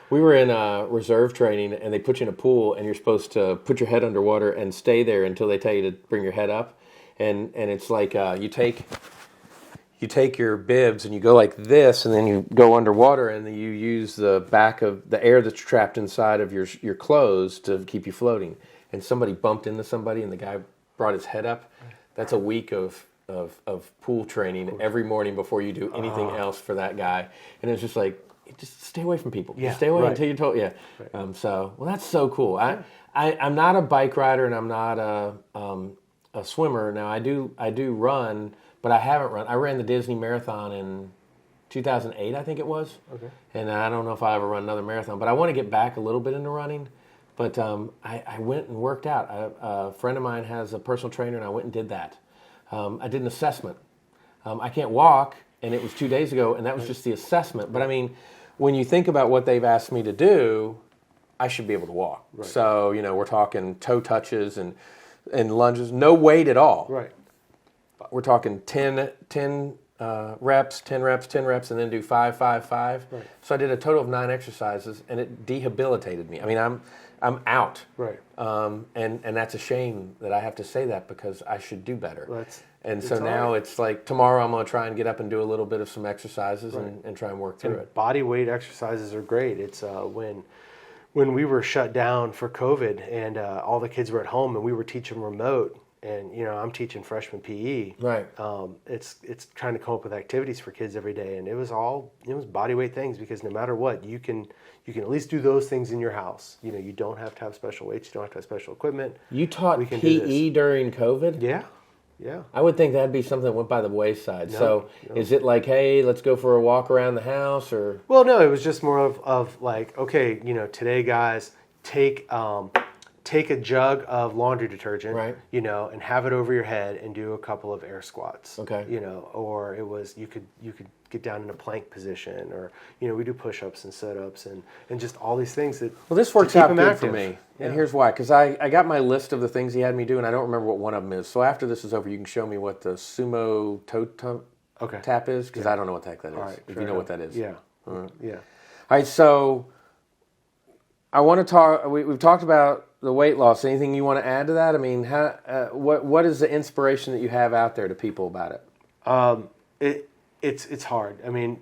we were in reserve training, and they put you in a pool, and you're supposed to put your head underwater and stay there until they tell you to bring your head up. And it's like you take your bibs and you go like this, and then you go underwater, and then you use the back of the air that's trapped inside of your clothes to keep you floating. And somebody bumped into somebody, and the guy brought his head up. That's a week of pool training every morning before you do anything else for that guy. And it's just like, just stay away from people. Yeah, just stay away right. until you're told. Yeah. Right. That's so cool. I'm not a bike rider and I'm not a swimmer. Now I do run, but I haven't run. I ran the Disney Marathon in 2008, I think it was. Okay. And I don't know if I ever run another marathon, but I want to get back a little bit into running. But I went and worked out. A friend of mine has a personal trainer, and I went and did that. I did an assessment. I can't walk. and it was 2 days ago, and that was just the assessment. But I mean, when you think about what they've asked me to do, I should be able to walk. Right. So, we're talking toe touches and lunges, no weight at all. Right. We're talking 10 reps, 10 reps, 10 reps, and then do 5, 5, 5. Right. So I did a total of 9 exercises, and it debilitated me. I mean, I'm out. Right. And that's a shame that I have to say that because I should do better. Well, so now it's like tomorrow I'm going to try and get up and do a little bit of some exercises and try and work through it. Body weight exercises are great. It's when we were shut down for COVID and all the kids were at home and we were teaching remote. And I'm teaching freshman PE. Right. It's trying to come up with activities for kids every day, and it was body weight things because no matter what, you can at least do those things in your house. You don't have to have special weights, you don't have to have special equipment. You taught PE during COVID? Yeah. I would think that'd be something that went by the wayside. No. Is it like, hey, let's go for a walk around the house, or? Well, no, it was just more of like, okay, today, guys, take a jug of laundry detergent, right, and have it over your head and do a couple of air squats. Okay. Or it was you could get down in a plank position, or we do push-ups and sit-ups and just all these things that. Well, this works out good for me, yeah. And here's why: because I got my list of the things he had me do, and I don't remember what one of them is. So after this is over, you can show me what the sumo toe tap is, because I don't know what the heck that is. Right, if you know what that is, yeah, right. Yeah. All right, so I want to talk. We've talked about the weight loss. Anything you want to add to that? I mean, what is the inspiration that you have out there to people about it? It's hard. I mean,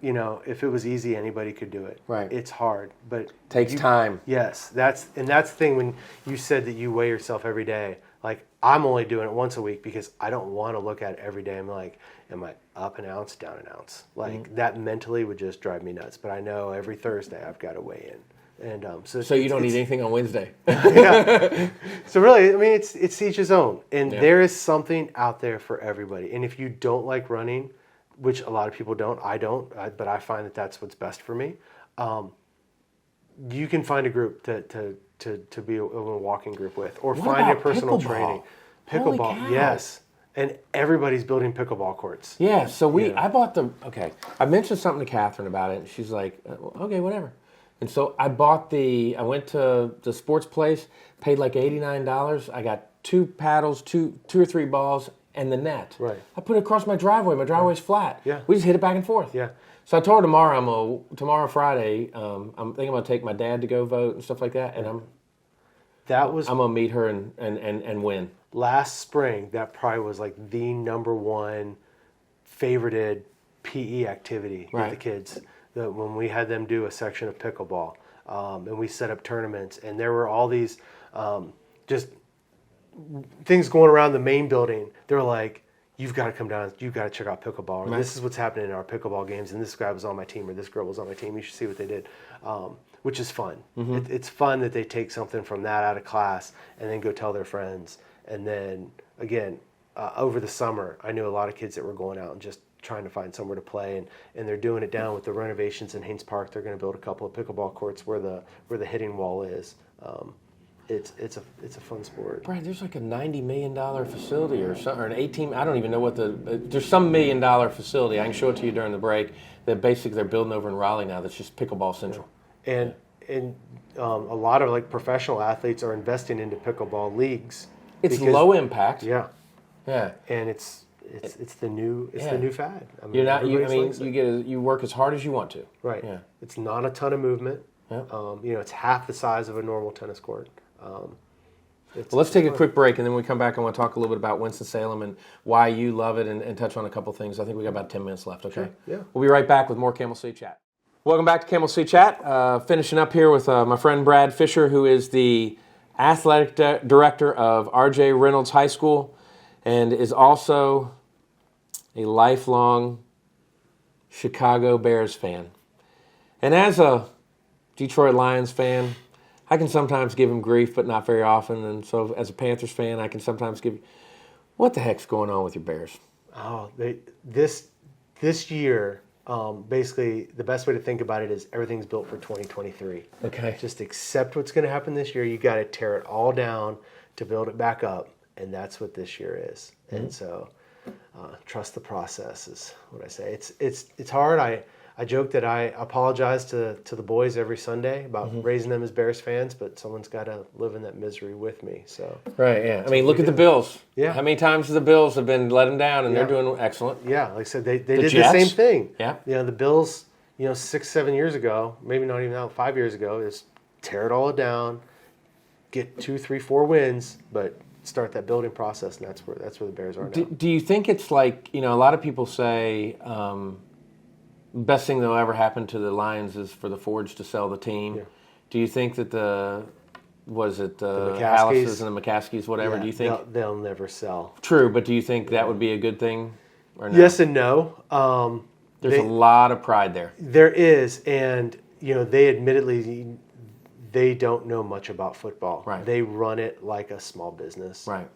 if it was easy, anybody could do it. Right. It's hard, but it takes time. Yes, that's the thing when you said that you weigh yourself every day. Like, I'm only doing it once a week because I don't want to look at it every day. I'm like, am I up an ounce, down an ounce? Like, that mentally would just drive me nuts. But I know every Thursday I've got to weigh in. And so you don't eat anything on Wednesday. Yeah. So really, I mean, it's each his own, and there is something out there for everybody. And if you don't like running, which a lot of people don't, I don't, but I find that that's what's best for me. You can find a group to be a walking group with, or what find about your personal pickleball? training. Holy cow. Yes. And everybody's building pickleball courts. Yeah. So I bought I mentioned something to Catherine about it, and she's like, okay, whatever. And so I went to the sports place, paid like $89. I got 2 paddles, two or 3 balls, and the net. Right. I put it across my driveway. My driveway's flat. Yeah. We just hit it back and forth. Yeah. So I told her tomorrow Friday, I'm thinking I'm going to take my dad to go vote and stuff like that, and I'm going to meet her and win. Last spring, that probably was like the number one favorited PE activity with the kids. When we had them do a section of pickleball, and we set up tournaments, and there were all these just things going around the main building. They're like, you've got to come down, you've got to check out pickleball. Or, this is what's happening in our pickleball games, and this guy was on my team, or this girl was on my team. You should see what they did, which is fun. Mm-hmm. It's fun that they take something from that out of class and then go tell their friends. And then, again, over the summer, I knew a lot of kids that were going out and just trying to find somewhere to play, and they're doing it down with the renovations in Haynes Park. They're going to build a couple of pickleball courts where the hitting wall is. It's a fun sport. Brad, there's like a $90 million facility or something, or an 18. I don't even know what there's some $1 million facility. I can show it to you during the break. That basically they're building over in Raleigh now. That's just pickleball central. Yeah. And a lot of like professional athletes are investing into pickleball leagues. It's low impact. Yeah. Yeah. And it's the new fad. I mean, you work as hard as you want to. Right. Yeah. It's not a ton of movement. Yeah. It's half the size of a normal tennis court. Let's take a quick break, and then when we come back, I want to talk a little bit about Winston-Salem and why you love it, and touch on a couple things. I think we got about 10 minutes left. Okay. Sure. Yeah. We'll be right back with more Camel City Chat. Welcome back to Camel City Chat. Finishing up here with my friend Brad Fisher, who is the athletic director of RJ Reynolds High School, and is also a lifelong Chicago Bears fan. And as a Detroit Lions fan, I can sometimes give him grief, but not very often. And so as a Panthers fan, I can sometimes what the heck's going on with your Bears? Oh, this year, basically the best way to think about it is everything's built for 2023. Okay. Just accept what's going to happen this year. You got to tear it all down to build it back up, and that's what this year is. Mm-hmm. And so trust the process is what I say. It's hard. I joke that I apologize to the boys every Sunday about raising them as Bears fans, but someone's got to live in that misery with me. So right, yeah. I mean, look at the Bills. Yeah. How many times the Bills have been let them down, and Yeah. they're doing excellent. Yeah, like I said, they did Jets. the same thing. Yeah. The Bills, 6-7 years ago, maybe not even now, 5 years ago, is tear it all down, get 2, 3, 4 wins, but start that building process, and that's where the Bears are now. Do you think it's like, a lot of people say best thing that'll ever happen to the Lions is for the Fords to sell the team? Yeah. Do you think that the Hallises and the McCaskies, whatever, do you think? They'll never sell. True, but do you think that would be a good thing or no? Yes and no. There's a lot of pride there. There is, and, they admittedly, they don't know much about football. Right. They run it like a small business. Right.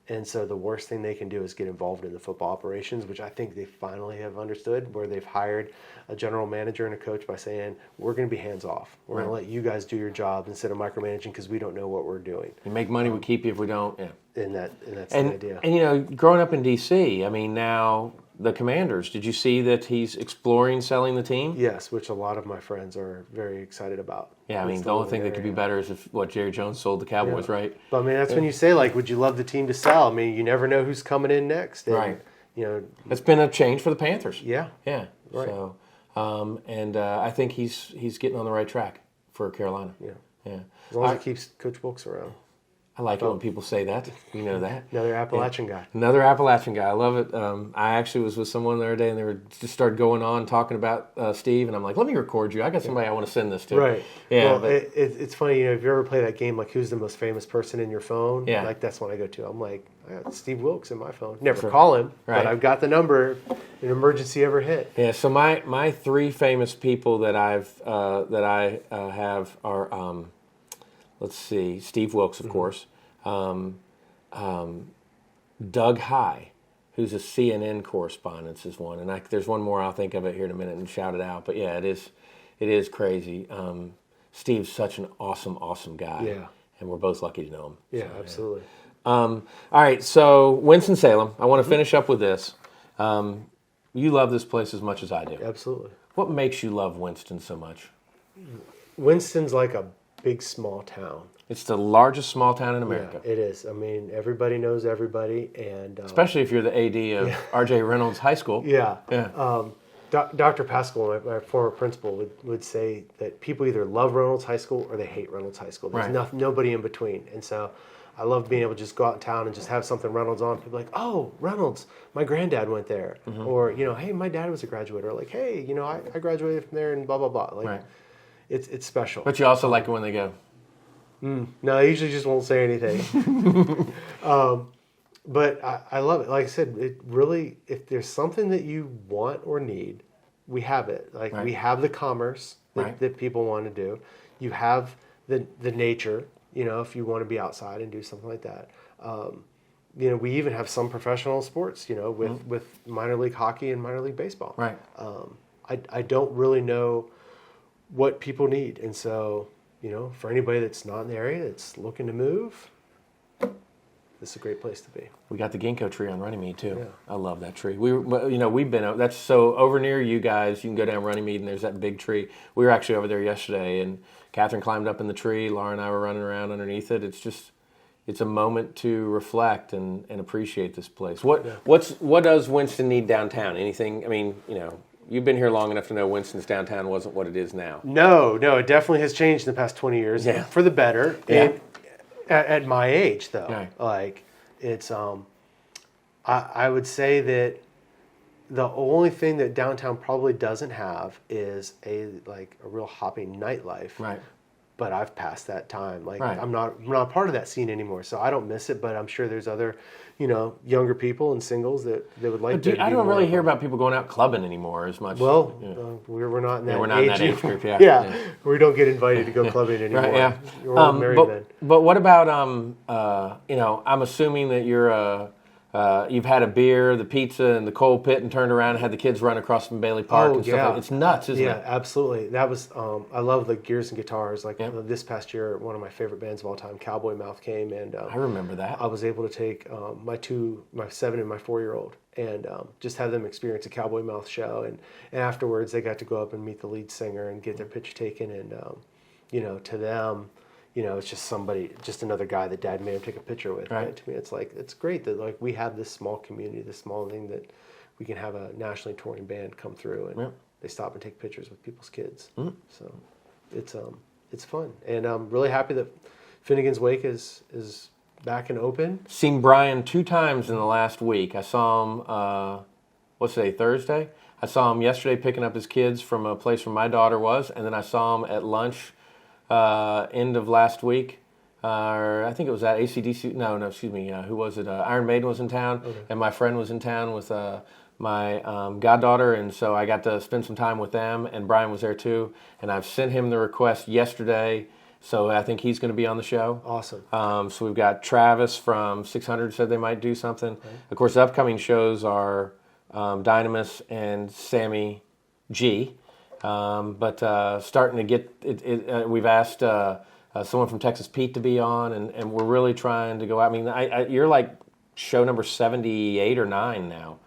And so the worst thing they can do is get involved in the football operations, which I think they finally have understood, where they've hired a general manager and a coach by saying, we're going to be hands off. We're going to let you guys do your job instead of micromanaging because we don't know what we're doing. You make money, we keep you if we don't. Yeah. And that's the idea. And, growing up in D.C., I mean, now the Commanders, did you see that he's exploring selling the team? Yes, which a lot of my friends are very excited about. Yeah, I mean, the only thing that could be better is if Jerry Jones sold the Cowboys, right? But, I mean, that's when you say, would you love the team to sell? I mean, you never know who's coming in next. And, right. It's been a change for the Panthers. Yeah. Yeah. Right. So, I think he's getting on the right track for Carolina. Yeah. Yeah. As long as he keeps Coach Wilkes around. I like it when people say that. You know that. Another Appalachian guy. Another Appalachian guy. I love it. I actually was with someone the other day, and they were just started going on talking about Steve, and I'm like, let me record you. I got somebody I want to send this to. Right. Yeah. Well, it's funny, if you ever play that game, who's the most famous person in your phone? Yeah. That's when I go to. I'm like, I got Steve Wilkes in my phone. Never call him, right. But I've got the number if an emergency ever hit. Yeah. So my 3 famous people that I have are let's see, Steve Wilkes, of course. Doug High, who's a CNN correspondent, is one, and there's one more I'll think of it here in a minute and shout it out. But yeah, it is crazy. Steve's such an awesome guy. Yeah, and we're both lucky to know him. Yeah, so, absolutely. All right, so Winston-Salem. I want to finish up with this. You love this place as much as I do. Absolutely. What makes you love Winston so much? Winston's like a big small town. It's the largest small town in America. Yeah, it is. I mean, everybody knows everybody, and especially if you're the AD of RJ Reynolds High School. Yeah. Yeah. Dr. Pascal, my former principal, would say that people either love Reynolds High School or they hate Reynolds High School. There's nobody in between. And so I love being able to just go out in town and just have something Reynolds on. People are like, oh, Reynolds, my granddad went there. Mm-hmm. Or, hey, my dad was a graduate. Or like, hey, I graduated from there and blah, blah, blah. Like, it's special. But you also like it when they go. No, I usually just won't say anything. But I love it. Like I said, it really, if there's something that you want or need, we have it. We have the commerce that people want to do. You have the nature, if you want to be outside and do something like that. We even have some professional sports, with minor league hockey and minor league baseball. Right. I don't really know what people need. And so, for anybody that's not in the area that's looking to move, this is a great place to be. We got the ginkgo tree on Runnymede too. Yeah. I love that tree. We've been that's so over near you guys. You can go down Runnymede and there's that big tree. We were actually over there yesterday, and Catherine climbed up in the tree. Laura and I were running around underneath it. It's a moment to reflect and appreciate this place. What does Winston need downtown? Anything? I mean, you've been here long enough to know Winston's downtown wasn't what it is now. No, it definitely has changed in the past 20 years for the better. Yeah. At my age, though, it's I would say that the only thing that downtown probably doesn't have is a real hopping nightlife. Right. But I've passed that time. I'm not part of that scene anymore, so I don't miss it. But I'm sure there's other, younger people and singles that would like to. I don't really hear about people going out clubbing anymore as much. Well, we're not in that. We're not in that age group. Yeah. Yeah, we don't get invited to go clubbing anymore. Right, yeah. We're all married men. But what about I'm assuming that you're you've had a beer, the pizza, and the coal pit, and turned around and had the kids run across from Bailey Park and stuff like that. It's nuts, isn't it? Yeah, absolutely. That was I love the Gears and Guitars. Like Yep. this past year, one of my favorite bands of all time, Cowboy Mouth, came, and I remember that. I was able to take my 7 and my 4-year-old, and just have them experience a Cowboy Mouth show. And afterwards, they got to go up and meet the lead singer and get their picture taken. And to them, it's just another guy that Dad made him take a picture with. Right. And to me, it's like it's great that like we have this small community, this small thing that we can have a nationally touring band come through and they stop and take pictures with people's kids. So it's fun, and I'm really happy that Finnegan's Wake is back and open. Seen Brian 2 times in the last week. I saw him, what's today, Thursday? I saw him yesterday picking up his kids from a place where my daughter was, and then I saw him at lunch end of last week. I think it was at ACDC. No, excuse me. Who was it? Iron Maiden was in town, and my friend was in town with my goddaughter, and so I got to spend some time with them, and Brian was there too, and I've sent him the request yesterday. So I think he's going to be on the show. Awesome. So we've got Travis from 600 said they might do something. Right. Of course, the upcoming shows are Dynamis and Sammy G. But starting to get it, we've asked someone from Texas Pete to be on, and we're really trying to go out. I mean, you're like show number 78 or 9 now.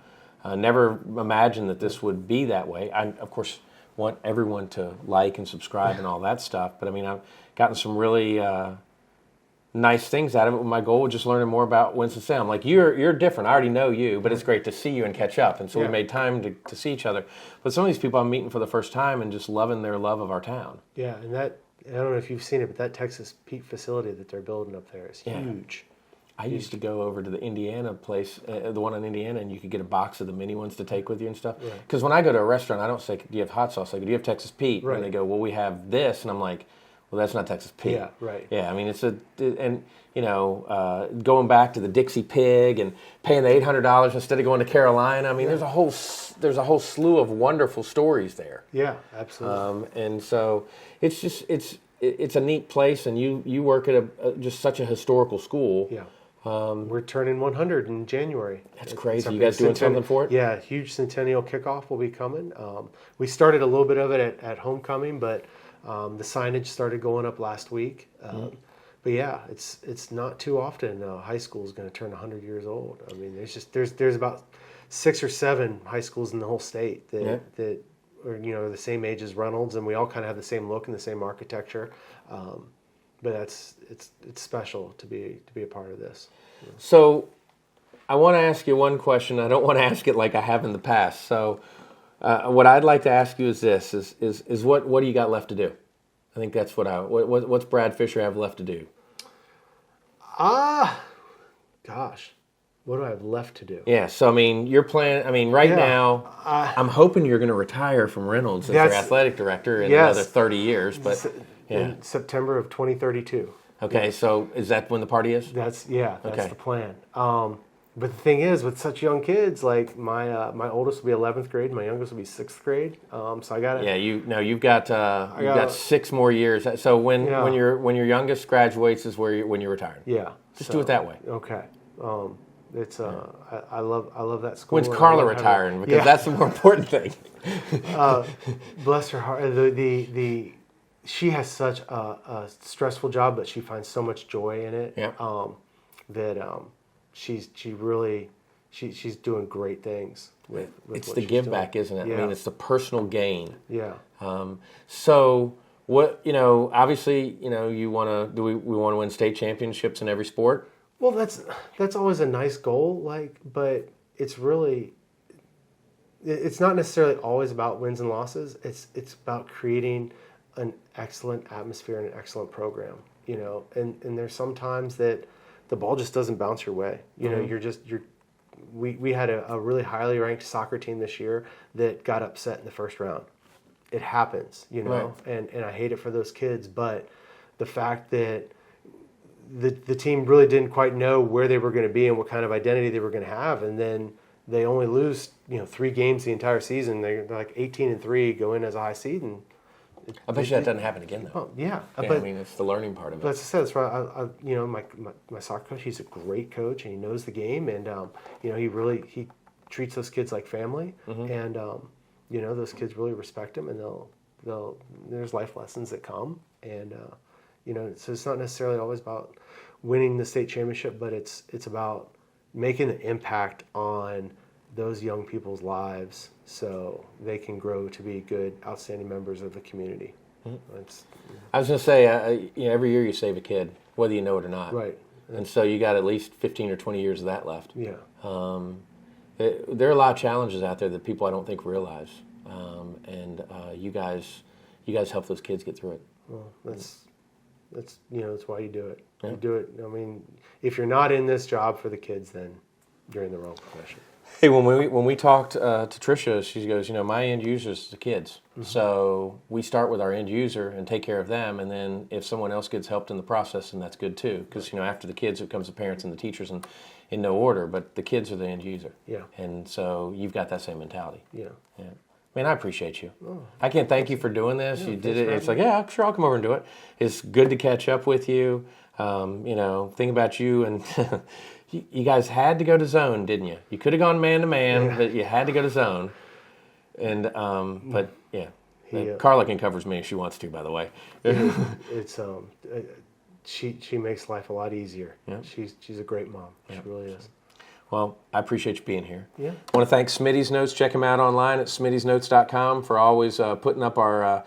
Never imagined that this would be that way. I, of course, want everyone to like and subscribe and all that stuff. But I mean, I've gotten some really nice things out of it. My goal was just learning more about Winston-Salem. Like you're different. I already know you, but it's great to see you and catch up. And so we made time to see each other. But some of these people I'm meeting for the first time and just loving their love of our town. Yeah, and I don't know if you've seen it, but that Texas Pete facility that they're building up there is huge. I used to go over to the Indiana place, the one in Indiana, and you could get a box of the mini ones to take with you and stuff. Because when I go to a restaurant, I don't say, do you have hot sauce? I go, do you have Texas Pete? Right. And they go, well, we have this. And I'm like, well, that's not Texas Pete. Yeah, right. Yeah, I mean, going back to the Dixie Pig and paying the $800 instead of going to Carolina. I mean, there's a whole slew of wonderful stories there. Yeah, absolutely. And so it's just it's a neat place, and you work at just such a historical school. Yeah. We're turning 100 in January. That's crazy. You guys doing something for it? Yeah, huge centennial kickoff will be coming. We started a little bit of it at homecoming, but the signage started going up last week. But yeah, it's not too often high school is going to turn 100 years old. I mean, there's about 6 or 7 high schools in the whole state that are the same age as Reynolds, and we all kind of have the same look and the same architecture. But it's special to be a part of this. So I want to ask you one question. I don't want to ask it like I have in the past. So what I'd like to ask you is this: is what do you got left to do? I think that's what's Brad Fisher have left to do? Gosh, what do I have left to do? Yeah. So I mean, you're planning. I mean, now, I'm hoping you're going to retire from Reynolds as your athletic director in another 30 years. But in September of 2032. Okay, so is that when the party is? That's the plan. But the thing is, with such young kids, like my oldest will be 11th grade, my youngest will be 6th grade. So I got it. Yeah, you've got 6 more years. So when your youngest graduates is when you're retiring. Yeah, just do it that way. Okay. I love that school. When's Carla retiring? Because that's the more important thing. Bless her heart. She has such a stressful job, but she finds so much joy in it. Yeah. That she's doing great things with it's the give back, isn't it? Yeah. I mean, it's the personal gain. Yeah. So what obviously you want to we want to win state championships in every sport. Well, that's always a nice goal, but it's not necessarily always about wins and losses. It's about creating an excellent atmosphere and an excellent program, and there's sometimes that the ball just doesn't bounce your way. We had a really highly ranked soccer team this year that got upset in the first round. It happens, Right. and I hate it for those kids, but the fact that the team really didn't quite know where they were going to be and what kind of identity they were going to have, and then they only lose 3 games the entire season. They're like 18-3, go in as a high seed, and I bet you that doesn't happen again, though. Oh, yeah. Yeah, But I mean, it's the learning part of But it. as I said, that's why my soccer coach, he's a great coach and he knows the game, and he treats those kids like family, and those kids really respect him, and they'll there's life lessons that come, and so it's not necessarily always about winning the state championship, but it's about making an impact on those young people's lives so they can grow to be good, outstanding members of the community. I was going to say, every year you save a kid, whether you know it or not. Right. And so you got at least 15 or 20 years of that left. Yeah. There are a lot of challenges out there that people I don't think realize, and you guys help those kids get through it. Well, that's why you do it. Yeah. You do it. I mean, if you're not in this job for the kids, then you're in the wrong profession. Hey, when we talked to Tricia, she goes, my end user is the kids. So we start with our end user and take care of them, and then if someone else gets helped in the process, then that's good too. Because after the kids, it comes the parents and the teachers, and in no order. But the kids are the end user. Yeah. And so you've got that same mentality. Yeah. Yeah. Man, I appreciate you. I can't thank you for doing this. You did it. It's like, yeah, sure, I'll come over and do it. It's good to catch up with you. Think about you, and you guys had to go to zone, didn't you? You could have gone man to man, but you had to go to zone. And but yeah, Carla can cover me if she wants to. By the way, It's she makes life a lot easier. Yeah. She's a great mom. She really is. well, I appreciate you being here. Yeah. I want to thank Smitty's Notes. Check him out online at smittysnotes.com for always putting up our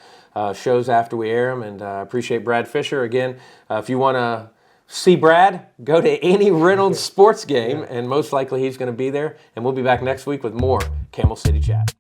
shows after we air them. And I appreciate Brad Fisher. Again, if you want to see Brad, go to any Reynolds sports game, and most likely he's going to be there. And we'll be back next week with more Camel City Chat.